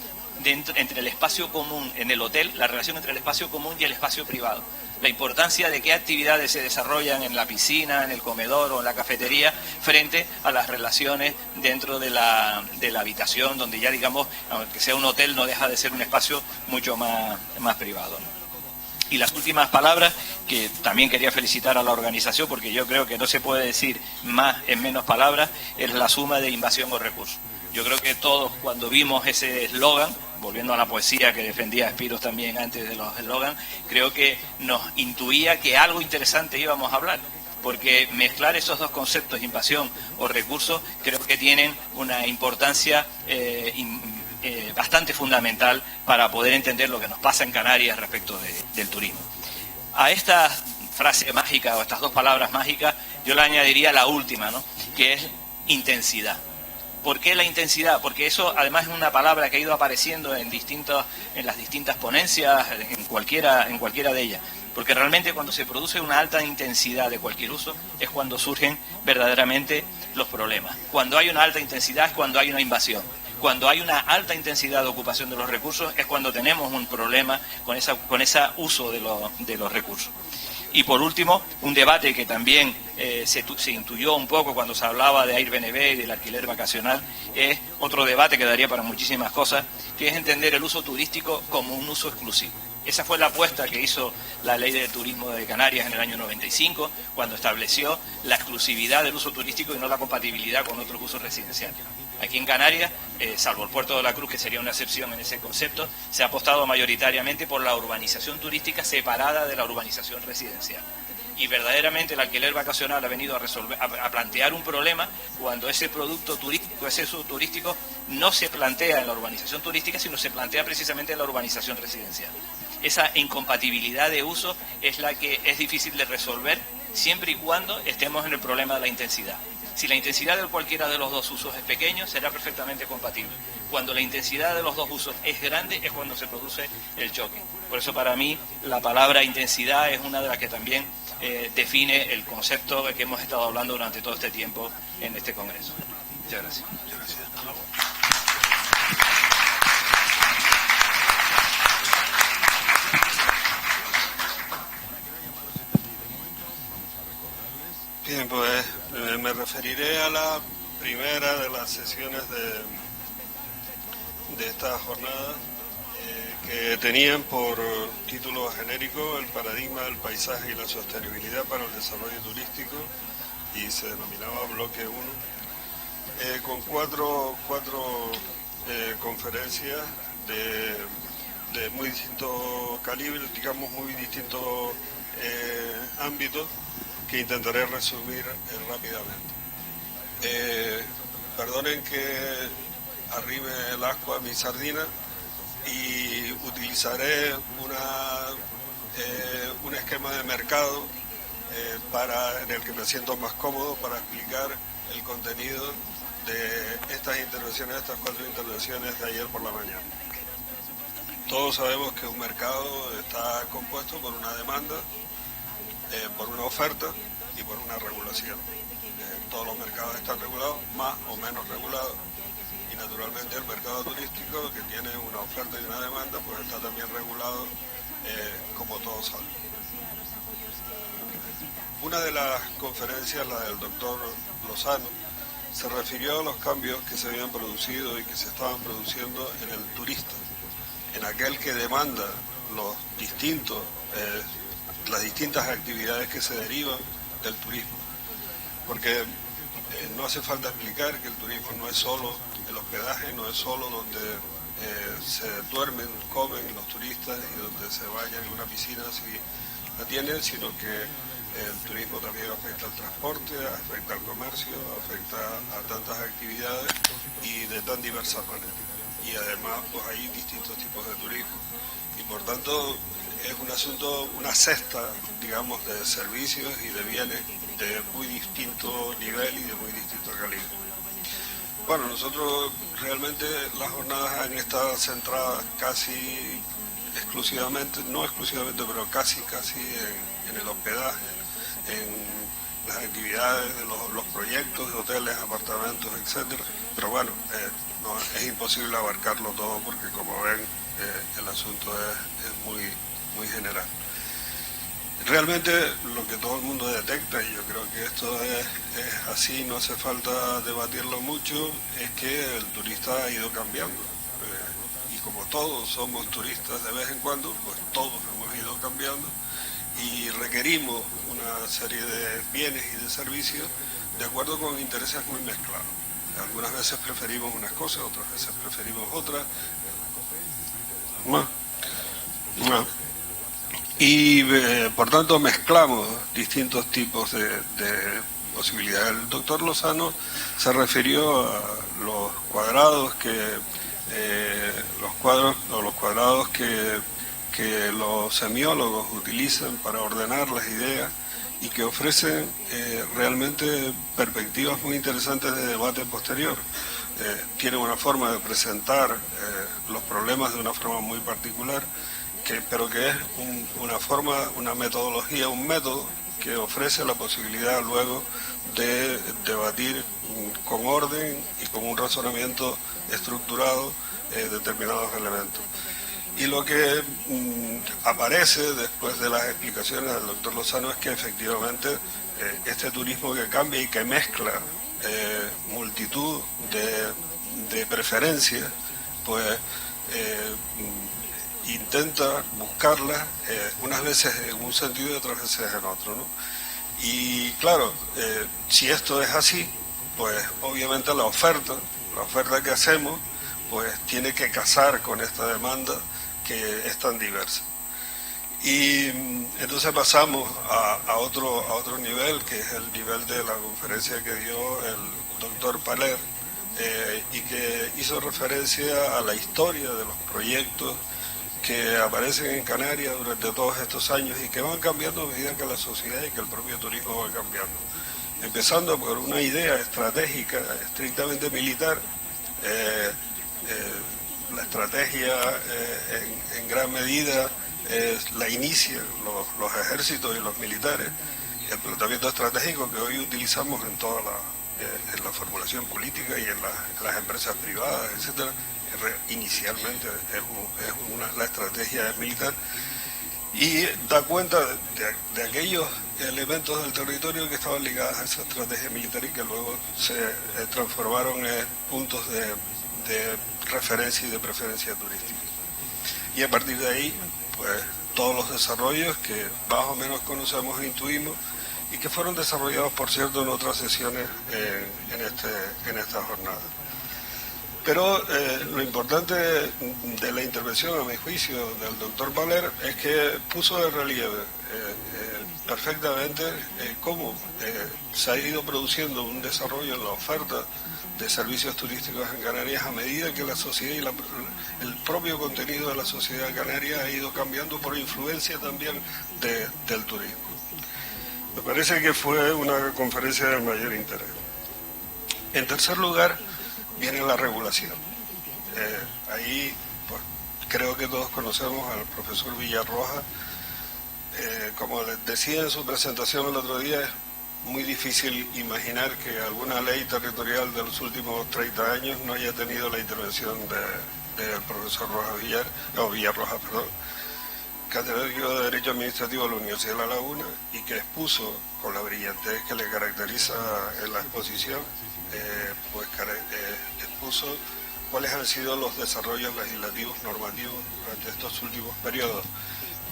entre el espacio común en el hotel, la relación entre el espacio común y el espacio privado. La importancia de qué actividades se desarrollan en la piscina, en el comedor o en la cafetería, frente a las relaciones dentro de la habitación, donde ya, digamos, aunque sea un hotel, no deja de ser un espacio mucho más privado, ¿no? Y las últimas palabras, que también quería felicitar a la organización, porque yo creo que no se puede decir más en menos palabras, es la suma de invasión o recursos. Yo creo que todos, cuando vimos ese eslogan, volviendo a la poesía que defendía Spyros también antes de los eslogans, creo que nos intuía que algo interesante íbamos a hablar, porque mezclar esos dos conceptos, invasión o recursos, creo que tienen una importancia bastante fundamental para poder entender lo que nos pasa en Canarias respecto del turismo. A esta frase mágica, o estas dos palabras mágicas, yo le añadiría la última, ¿no?, que es intensidad. ¿Por qué la intensidad? Porque eso además es una palabra que ha ido apareciendo en las distintas ponencias, en cualquiera de ellas. Porque realmente cuando se produce una alta intensidad de cualquier uso es cuando surgen verdaderamente los problemas. Cuando hay una alta intensidad es cuando hay una invasión. Cuando hay una alta intensidad de ocupación de los recursos es cuando tenemos un problema con ese uso de los recursos. Y por último, un debate que también se intuyó un poco cuando se hablaba de Airbnb y del alquiler vacacional, es otro debate que daría para muchísimas cosas, que es entender el uso turístico como un uso exclusivo. Esa fue la apuesta que hizo la Ley de Turismo de Canarias en el año 95, cuando estableció la exclusividad del uso turístico y no la compatibilidad con otros usos residenciales. Aquí en Canarias, salvo el Puerto de la Cruz, que sería una excepción en ese concepto, se ha apostado mayoritariamente por la urbanización turística separada de la urbanización residencial. Y verdaderamente el alquiler vacacional ha venido a plantear un problema cuando ese producto turístico, ese uso turístico, no se plantea en la urbanización turística, sino se plantea precisamente en la urbanización residencial. Esa incompatibilidad de uso es la que es difícil de resolver siempre y cuando estemos en el problema de la intensidad. Si la intensidad de cualquiera de los dos usos es pequeño, será perfectamente compatible. Cuando la intensidad de los dos usos es grande, es cuando se produce el choque. Por eso para mí la palabra intensidad es una de las que también define el concepto que hemos estado hablando durante todo este tiempo en este Congreso. Muchas gracias. Bien, pues me referiré a la primera de las sesiones de esta jornada que tenían por título genérico el paradigma del paisaje y la sostenibilidad para el desarrollo turístico, y se denominaba bloque 1, con cuatro conferencias de muy distintos calibres, digamos muy distintos ámbitos, que intentaré resumir rápidamente. Perdonen que arrime el ascua a mi sardina y utilizaré un esquema de mercado en el que me siento más cómodo para explicar el contenido de estas cuatro intervenciones de ayer por la mañana. Todos sabemos que un mercado está compuesto por una demanda, por una oferta y por una regulación. Todos los mercados están regulados, más o menos regulados, y naturalmente el mercado turístico, que tiene una oferta y una demanda, pues está también regulado, como todos saben. Una de las conferencias, la del doctor Lozano, se refirió a los cambios que se habían producido y que se estaban produciendo en el turista, en aquel que demanda las distintas actividades que se derivan del turismo. Porque no hace falta explicar que el turismo no es solo el hospedaje, no es solo donde se duermen, comen los turistas y donde se bañan en una piscina si la tienen, sino que el turismo también afecta al transporte, afecta al comercio, afecta a tantas actividades y de tan diversas maneras. Y además pues hay distintos tipos de turismo. Y por tanto es un asunto, una cesta, digamos, de servicios y de bienes de muy distinto nivel y de muy distinto calibre. Bueno, nosotros realmente las jornadas han estado centradas casi exclusivamente, no exclusivamente, pero casi en el hospedaje, en las actividades de los proyectos de hoteles, apartamentos, etcétera. Pero bueno, no, es imposible abarcarlo todo porque, como ven, el asunto es muy general. Realmente lo que todo el mundo detecta, y yo creo que esto es así, no hace falta debatirlo mucho, es que el turista ha ido cambiando. Y como todos somos turistas de vez en cuando, pues todos hemos ido cambiando y requerimos una serie de bienes y de servicios de acuerdo con intereses muy mezclados. Algunas veces preferimos unas cosas, otras veces preferimos otras. Y por tanto mezclamos distintos tipos de posibilidades. El doctor Lozano se refirió a los cuadrados que los semiólogos utilizan para ordenar las ideas y que ofrecen realmente perspectivas muy interesantes de debate posterior. Tienen una forma de presentar los problemas de una forma muy particular, pero que es una metodología, un método que ofrece la posibilidad luego de debatir con orden y con un razonamiento estructurado determinados elementos. Y lo que aparece después de las explicaciones del doctor Lozano es que efectivamente este turismo que cambia y que mezcla multitud de preferencias, pues intenta buscarlas unas veces en un sentido y otras veces en otro, ¿no? Y claro, si esto es así, pues obviamente la oferta que hacemos, pues tiene que casar con esta demanda que es tan diversa. Y entonces pasamos a otro nivel, que es el nivel de la conferencia que dio el doctor Paler, y que hizo referencia a la historia de los proyectos que aparecen en Canarias durante todos estos años y que van cambiando a medida que la sociedad y que el propio turismo va cambiando. empezando por una idea estratégica estrictamente militar. La estrategia en gran medida la inician los ejércitos y los militares. El planteamiento estratégico que hoy utilizamos en toda en la formulación política y en las empresas privadas, etcétera, inicialmente la estrategia militar, y da cuenta de aquellos elementos del territorio que estaban ligados a esa estrategia militar y que luego se transformaron en puntos de referencia y de preferencia turística. Y a partir de ahí, pues todos los desarrollos que más o menos conocemos e intuimos y que fueron desarrollados, por cierto, en otras sesiones en esta jornada. Pero lo importante de la intervención, a mi juicio, del doctor Valer es que puso de relieve perfectamente cómo se ha ido produciendo un desarrollo en la oferta de servicios turísticos en Canarias a medida que la sociedad y el propio contenido de la sociedad canaria ha ido cambiando por influencia también del turismo. Me parece que fue una conferencia del mayor interés. En tercer lugar, viene la regulación. Ahí pues, creo que todos conocemos al profesor Villarroja. Como les decía en su presentación el otro día, es muy difícil imaginar que alguna ley territorial de los últimos 30 años no haya tenido la intervención del profesor Villarroja, catedrático de Derecho Administrativo de la Universidad de La Laguna, y que expuso con la brillantez que le caracteriza en la exposición, expuso cuáles han sido los desarrollos legislativos normativos durante estos últimos periodos.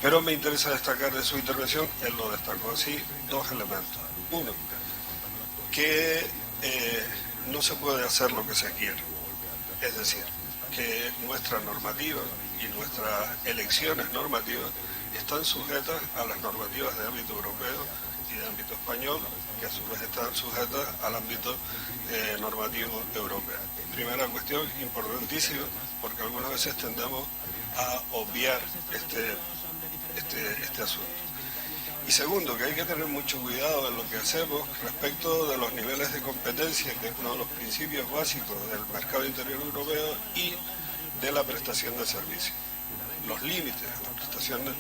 Pero me interesa destacar de su intervención, él lo destacó así, dos elementos. Uno, que no se puede hacer lo que se quiere. Es decir, que nuestra normativa y nuestras elecciones normativas están sujetas a las normativas de ámbito europeo y de ámbito español, que a su vez están sujetas al ámbito normativo europeo. Primera cuestión importantísima, porque algunas veces tendemos a obviar este asunto. Y segundo, que hay que tener mucho cuidado en lo que hacemos respecto de los niveles de competencia, que es uno de los principios básicos del mercado interior europeo y de la prestación de servicios. Los límites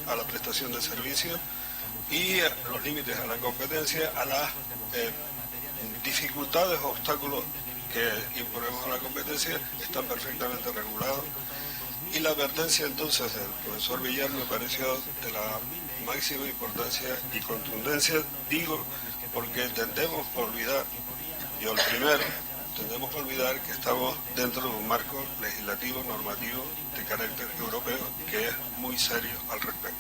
a la prestación de servicios y los límites a la competencia, a las dificultades o obstáculos que imponemos a la competencia están perfectamente regulados. Y la advertencia entonces del profesor Villar me pareció de la máxima importancia y contundencia, digo, porque tendemos a olvidar, yo el primero, tendemos a olvidar que estamos dentro de un marco legislativo, normativo, de carácter europeo, que es muy serio al respecto.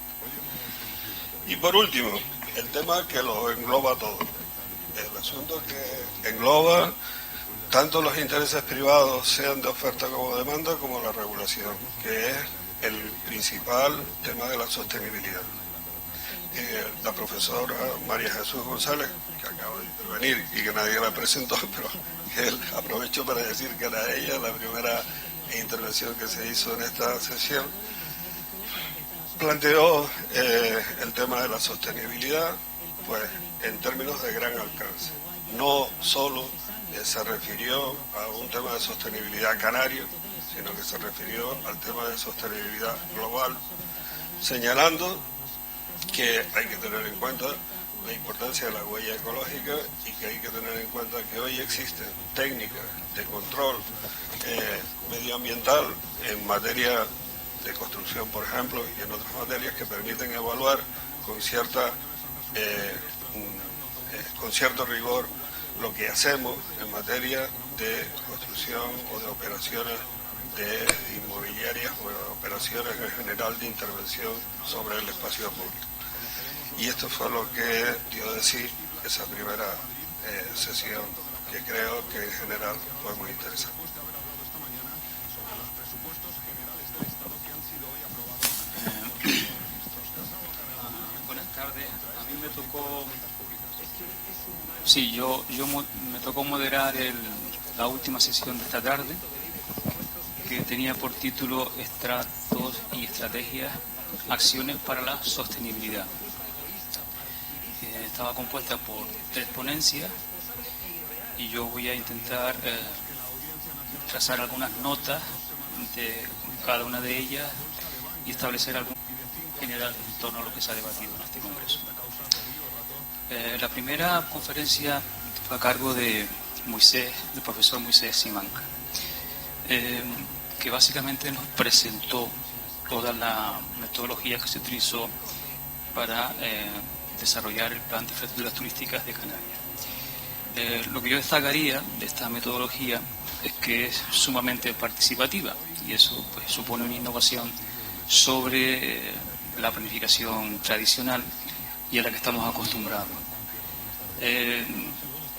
Y por último, el tema que lo engloba todo, el asunto que engloba tanto los intereses privados, sean de oferta como de demanda, como la regulación, que es el principal tema de la sostenibilidad. La profesora María Jesús González, que acaba de intervenir y que nadie la presentó, pero que aprovecho para decir que era ella la primera intervención que se hizo en esta sesión, planteó el tema de la sostenibilidad pues en términos de gran alcance. No solo se refirió a un tema de sostenibilidad canario, sino que se refirió al tema de sostenibilidad global, señalando que hay que tener en cuenta la importancia de la huella ecológica y que hay que tener en cuenta que hoy existen técnicas de control medioambiental en materia de construcción, por ejemplo, y en otras materias que permiten evaluar con cierto rigor lo que hacemos en materia de construcción o de operaciones de inmobiliarias o de operaciones en general de intervención sobre el espacio público. Y esto fue lo que dio de sí esa primera sesión, que creo que en general fue muy interesante. Buenas tardes. A mí me tocó... Sí, me tocó moderar la última sesión de esta tarde, que tenía por título Estratos y Estrategias, Acciones para la Sostenibilidad. Estaba compuesta por 3 ponencias, y yo voy a intentar trazar algunas notas de cada una de ellas y establecer algún general en torno a lo que se ha debatido en este congreso. La primera conferencia fue a cargo del profesor Moisés Simanca, que básicamente nos presentó toda la metodología que se utilizó para desarrollar el plan de infraestructuras turísticas de Canarias. Lo que yo destacaría de esta metodología es que es sumamente participativa y eso pues supone una innovación sobre la planificación tradicional y a la que estamos acostumbrados.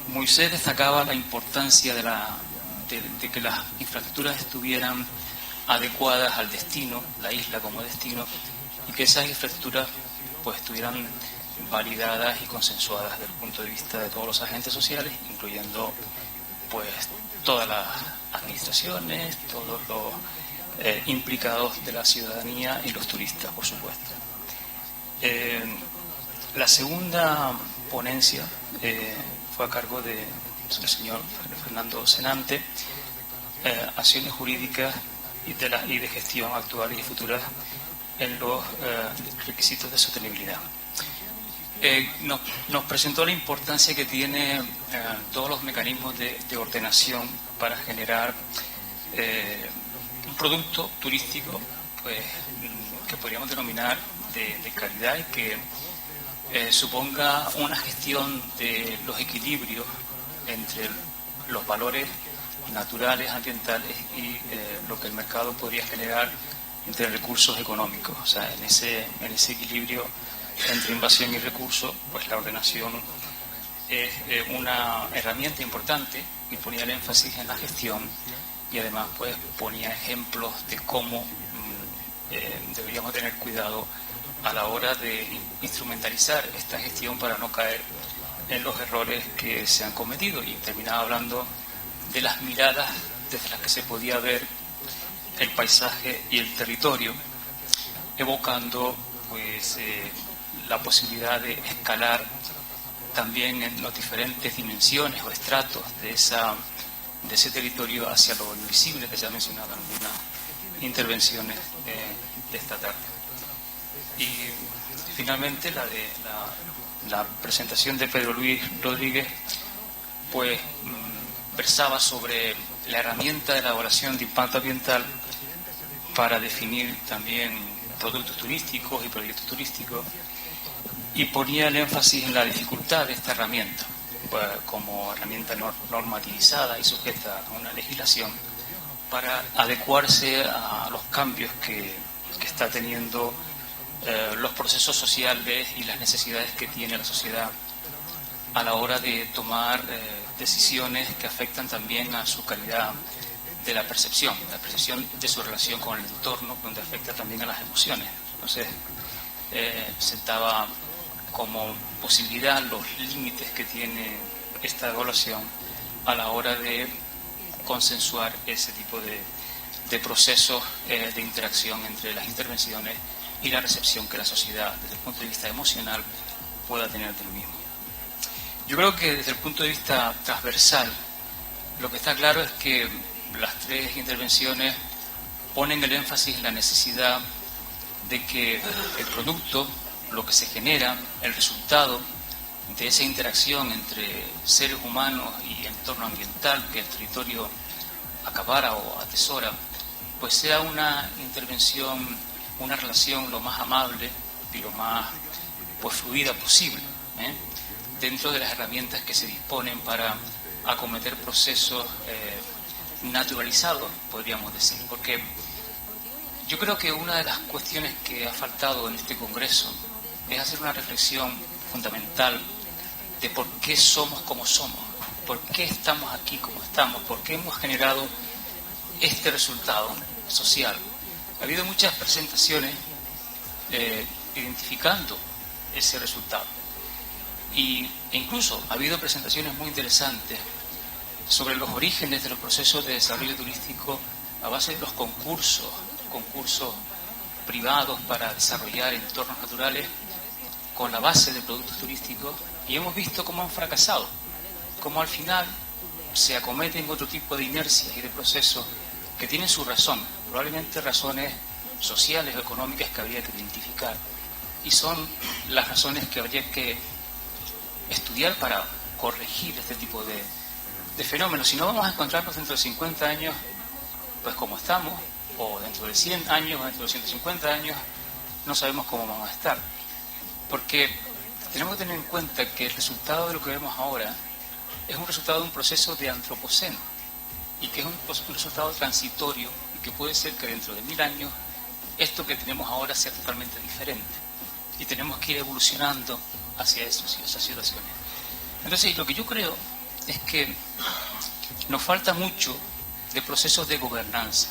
Moisés destacaba la importancia de que las infraestructuras estuvieran adecuadas al destino, la isla como destino, y que esas infraestructuras pues estuvieran validadas y consensuadas desde el punto de vista de todos los agentes sociales, incluyendo pues todas las administraciones, todos los implicados de la ciudadanía y los turistas, por supuesto. La segunda ponencia fue a cargo del señor Fernando Senante, acciones jurídicas y de gestión actuales y futuras en los requisitos de sostenibilidad. Nos presentó la importancia que tiene todos los mecanismos de ordenación para generar un producto turístico pues, que podríamos denominar de calidad y que suponga una gestión de los equilibrios entre los valores naturales, ambientales y lo que el mercado podría generar entre recursos económicos. O sea, en ese equilibrio entre invasión y recursos, pues la ordenación es una herramienta importante y ponía el énfasis en la gestión y además pues ponía ejemplos de cómo deberíamos tener cuidado a la hora de instrumentalizar esta gestión para no caer en los errores que se han cometido, y terminaba hablando de las miradas desde las que se podía ver el paisaje y el territorio, evocando pues la posibilidad de escalar también en las diferentes dimensiones o estratos de ese territorio hacia lo invisible, que se ha mencionado en algunas intervenciones de esta tarde. Y finalmente la presentación de Pedro Luis Rodríguez pues versaba sobre la herramienta de elaboración de impacto ambiental para definir también productos turísticos y proyectos turísticos, y ponía el énfasis en la dificultad de esta herramienta pues, como herramienta normativizada y sujeta a una legislación para adecuarse a los cambios que está teniendo los procesos sociales y las necesidades que tiene la sociedad a la hora de tomar decisiones que afectan también a su calidad de la percepción de su relación con el entorno, donde afecta también a las emociones. Entonces, sentaba como posibilidad los límites que tiene esta evaluación a la hora de consensuar ese tipo de procesos de interacción entre las intervenciones y la recepción que la sociedad, desde el punto de vista emocional, pueda tener del mismo. Yo creo que desde el punto de vista transversal, lo que está claro es que las tres intervenciones ponen el énfasis en la necesidad de que el producto, lo que se genera, el resultado de esa interacción entre seres humanos y entorno ambiental que el territorio acapara o atesora, pues sea una intervención, una relación lo más amable y lo más pues fluida posible, dentro de las herramientas que se disponen para acometer procesos naturalizados, podríamos decir, porque yo creo que una de las cuestiones que ha faltado en este Congreso es hacer una reflexión fundamental de por qué somos como somos, por qué estamos aquí como estamos, por qué hemos generado este resultado social. Ha habido muchas presentaciones identificando ese resultado e incluso ha habido presentaciones muy interesantes sobre los orígenes de los procesos de desarrollo turístico a base de los concursos privados para desarrollar entornos naturales con la base de productos turísticos, y hemos visto cómo han fracasado, cómo al final se acometen otro tipo de inercias y de procesos que tienen su razón, probablemente razones sociales o económicas que habría que identificar, y son las razones que habría que estudiar para corregir este tipo de fenómenos. Si no, vamos a encontrarnos dentro de 50 años pues como estamos, o dentro de 100 años o dentro de 150 años, no sabemos cómo vamos a estar, porque tenemos que tener en cuenta que el resultado de lo que vemos ahora es un resultado de un proceso de antropoceno, y que es un resultado transitorio, y que puede ser que dentro de 1000 años esto que tenemos ahora sea totalmente diferente, y tenemos que ir evolucionando hacia esas situaciones. Entonces, lo que yo creo es que nos falta mucho de procesos de gobernanza.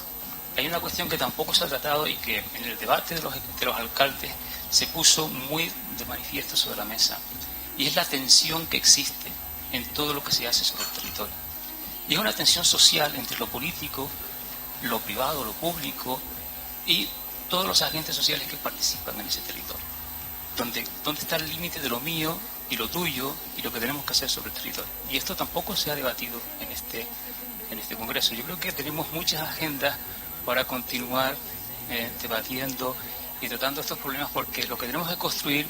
Hay una cuestión que tampoco se ha tratado y que en el debate de los alcaldes se puso muy de manifiesto sobre la mesa, y es la tensión que existe en todo lo que se hace sobre el territorio. Y es una tensión social entre lo político, lo privado, lo público y todos los agentes sociales que participan en ese territorio. ¿Dónde está el límite de lo mío y lo tuyo y lo que tenemos que hacer sobre el territorio? Y esto tampoco se ha debatido en este Congreso. Yo creo que tenemos muchas agendas para continuar debatiendo y tratando estos problemas, porque lo que tenemos que construir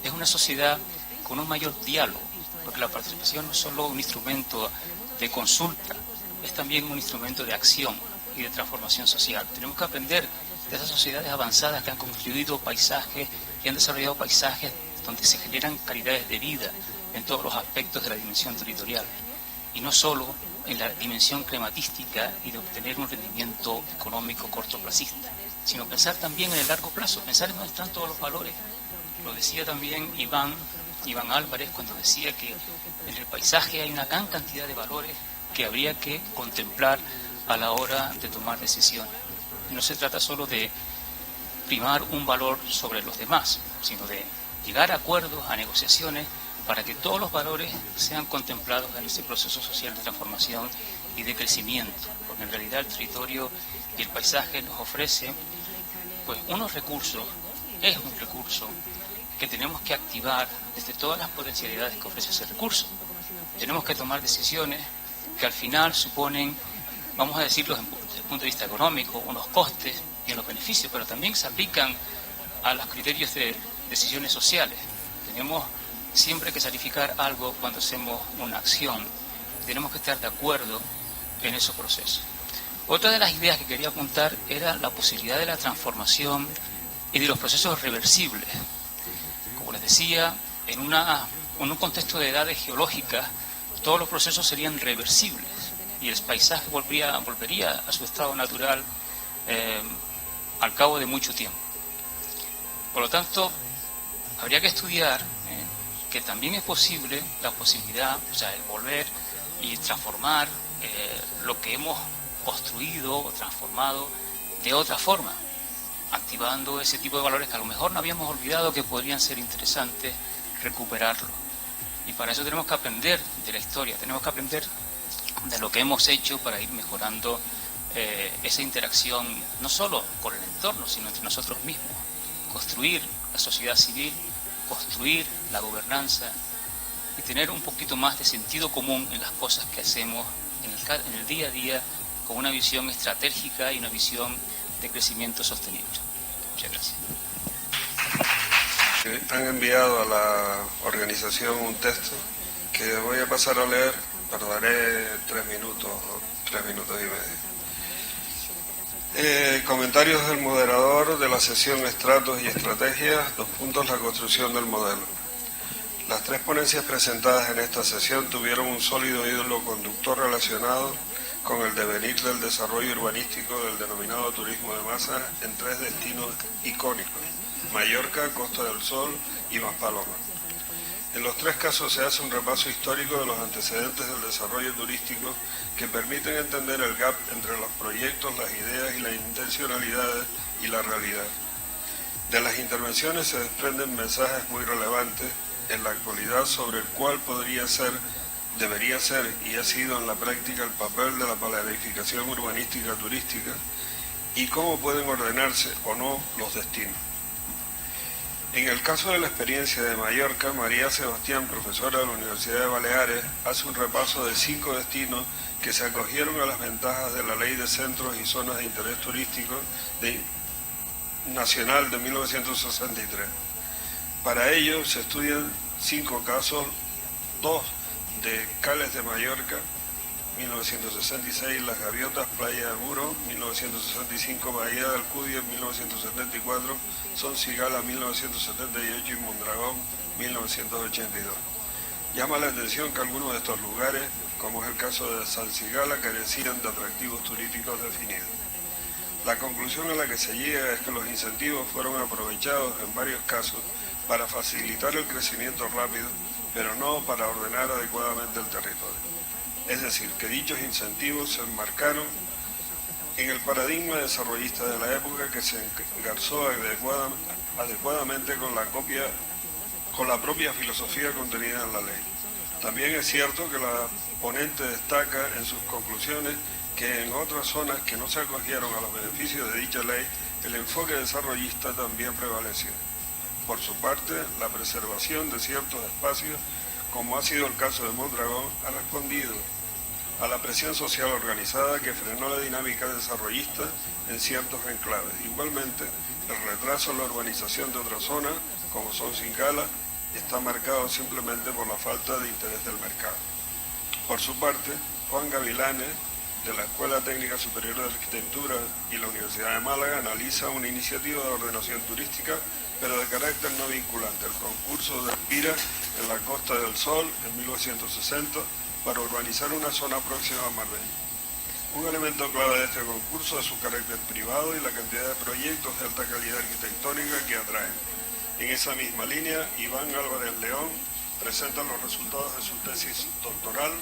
es una sociedad con un mayor diálogo, porque la participación no es solo un instrumento de consulta, es también un instrumento de acción y de transformación social. Tenemos que aprender de esas sociedades avanzadas que han construido paisajes y han desarrollado paisajes donde se generan calidades de vida en todos los aspectos de la dimensión territorial, y no solo en la dimensión climatística y de obtener un rendimiento económico cortoplacista, sino pensar también en el largo plazo, pensar en dónde están todos los valores. Lo decía también Iván Álvarez cuando decía que en el paisaje hay una gran cantidad de valores que habría que contemplar a la hora de tomar decisiones. No se trata solo de primar un valor sobre los demás, sino de llegar a acuerdos, a negociaciones, para que todos los valores sean contemplados en ese proceso social de transformación y de crecimiento, porque en realidad el territorio y el paisaje nos ofrecen pues unos recursos, es un recurso que tenemos que activar desde todas las potencialidades que ofrece ese recurso. Tenemos que tomar decisiones que al final suponen, vamos a decirlo desde el punto de vista económico, unos costes y unos beneficios, pero también se aplican a los criterios de decisiones sociales. Tenemos siempre que sacrificar algo cuando hacemos una acción. Tenemos que estar de acuerdo en esos procesos. Otra de las ideas que quería apuntar era la posibilidad de la transformación y de los procesos reversibles. Como les decía, en un contexto de edades geológicas, todos los procesos serían reversibles y el paisaje volvería a su estado natural al cabo de mucho tiempo. Por lo tanto, habría que estudiar que también es posible la posibilidad, o sea, el volver y transformar lo que hemos construido o transformado de otra forma, activando ese tipo de valores que a lo mejor no habíamos olvidado que podrían ser interesantes recuperarlo. Y para eso tenemos que aprender de la historia, tenemos que aprender de lo que hemos hecho para ir mejorando esa interacción, no solo con el entorno, sino entre nosotros mismos, construir la sociedad civil, construir la gobernanza y tener un poquito más de sentido común en las cosas que hacemos en el día a día, con una visión estratégica y una visión de crecimiento sostenible. Muchas gracias. Han enviado a la organización un texto que voy a pasar a leer, tardaré 3 minutos y medio. Comentarios del moderador de la sesión Estratos y Estrategias, la construcción del modelo. Las 3 ponencias presentadas en esta sesión tuvieron un sólido hilo conductor relacionado con el devenir del desarrollo urbanístico del denominado turismo de masas en 3 destinos icónicos: Mallorca, Costa del Sol y Maspalomas. En los 3 casos se hace un repaso histórico de los antecedentes del desarrollo turístico que permiten entender el gap entre los proyectos, las ideas y las intencionalidades y la realidad. De las intervenciones se desprenden mensajes muy relevantes en la actualidad sobre el cual podría ser, debería ser y ha sido en la práctica el papel de la planificación urbanística turística y cómo pueden ordenarse o no los destinos. En el caso de la experiencia de Mallorca, María Sebastián, profesora de la Universidad de Baleares, hace un repaso de 5 destinos que se acogieron a las ventajas de la Ley de Centros y Zonas de Interés Turístico Nacional de 1963. Para ello se estudian 5 casos, 2 de Cales de Mallorca, 1966, Las Gaviotas, Playa de Muro, 1965, Bahía de Alcudia, 1974, Son Cigala, 1978 y Mondragón, 1982. Llama la atención que algunos de estos lugares, como es el caso de San Cigala, carecían de atractivos turísticos definidos. La conclusión a la que se llega es que los incentivos fueron aprovechados en varios casos para facilitar el crecimiento rápido, pero no para ordenar adecuadamente el territorio. Es decir, que dichos incentivos se enmarcaron en el paradigma desarrollista de la época, que se engarzó adecuadamente con la propia filosofía contenida en la ley. También es cierto que la ponente destaca en sus conclusiones que en otras zonas que no se acogieron a los beneficios de dicha ley, el enfoque desarrollista también prevaleció. Por su parte, la preservación de ciertos espacios, como ha sido el caso de Mondragón, ha respondido a la presión social organizada que frenó la dinámica desarrollista en ciertos enclaves. Igualmente, el retraso en la urbanización de otras zonas, como Son Cigala, está marcado simplemente por la falta de interés del mercado. Por su parte, Juan Gavilanes, de la Escuela Técnica Superior de Arquitectura y la Universidad de Málaga, analiza una iniciativa de ordenación turística, pero de carácter no vinculante, el concurso de Pira en la Costa del Sol en 1960 para urbanizar una zona próxima a Marbella. Un elemento clave de este concurso es su carácter privado y la cantidad de proyectos de alta calidad arquitectónica que atraen. En esa misma línea, Iván Álvarez León presenta los resultados de su tesis doctoral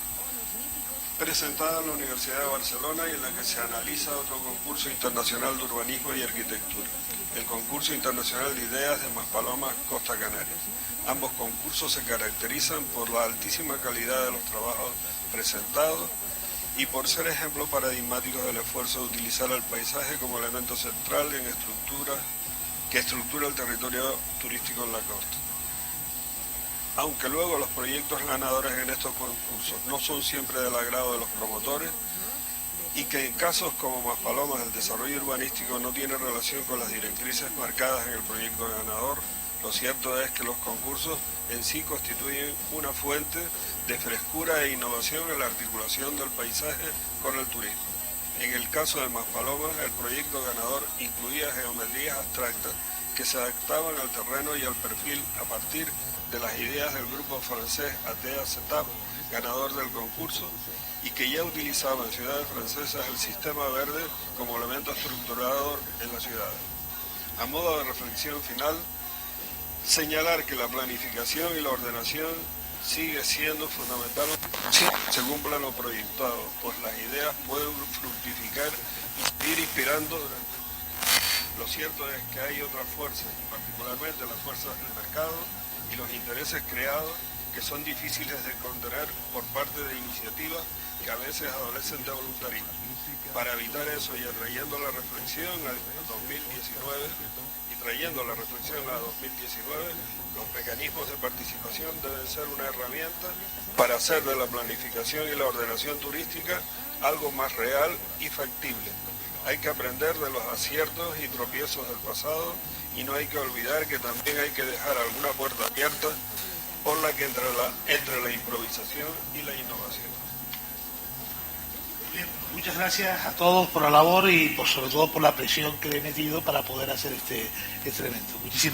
presentada en la Universidad de Barcelona y en la que se analiza otro concurso internacional de urbanismo y arquitectura, el concurso internacional de ideas de Maspalomas, Costa Canaria. Ambos concursos se caracterizan por la altísima calidad de los trabajos presentados y por ser ejemplos paradigmáticos del esfuerzo de utilizar el paisaje como elemento central en que estructura el territorio turístico en la costa. Aunque luego los proyectos ganadores en estos concursos no son siempre del agrado de los promotores y que en casos como Maspalomas el desarrollo urbanístico no tiene relación con las directrices marcadas en el proyecto ganador, lo cierto es que los concursos en sí constituyen una fuente de frescura e innovación en la articulación del paisaje con el turismo. En el caso de Maspalomas, el proyecto ganador incluía geometrías abstractas que se adaptaban al terreno y al perfil a partir de las ideas del grupo francés Atea Setup, ganador del concurso, y que ya utilizaba en ciudades francesas el sistema verde como elemento estructurador en las ciudades. A modo de reflexión final, señalar que la planificación y la ordenación sigue siendo fundamental según cumpla lo proyectado, pues las ideas pueden fructificar y seguir inspirando durante. Lo cierto es que hay otras fuerzas, particularmente las fuerzas del mercado y los intereses creados, que son difíciles de contener por parte de iniciativas que a veces adolecen de voluntarismo. Para evitar eso y trayendo la reflexión a 2019, los mecanismos de participación deben ser una herramienta para hacer de la planificación y la ordenación turística algo más real y factible. Hay que aprender de los aciertos y tropiezos del pasado y no hay que olvidar que también hay que dejar alguna puerta abierta por la que entre la improvisación y la innovación. Bien, muchas gracias a todos por la labor y sobre todo por la presión que le he metido para poder hacer este evento. Muchísimas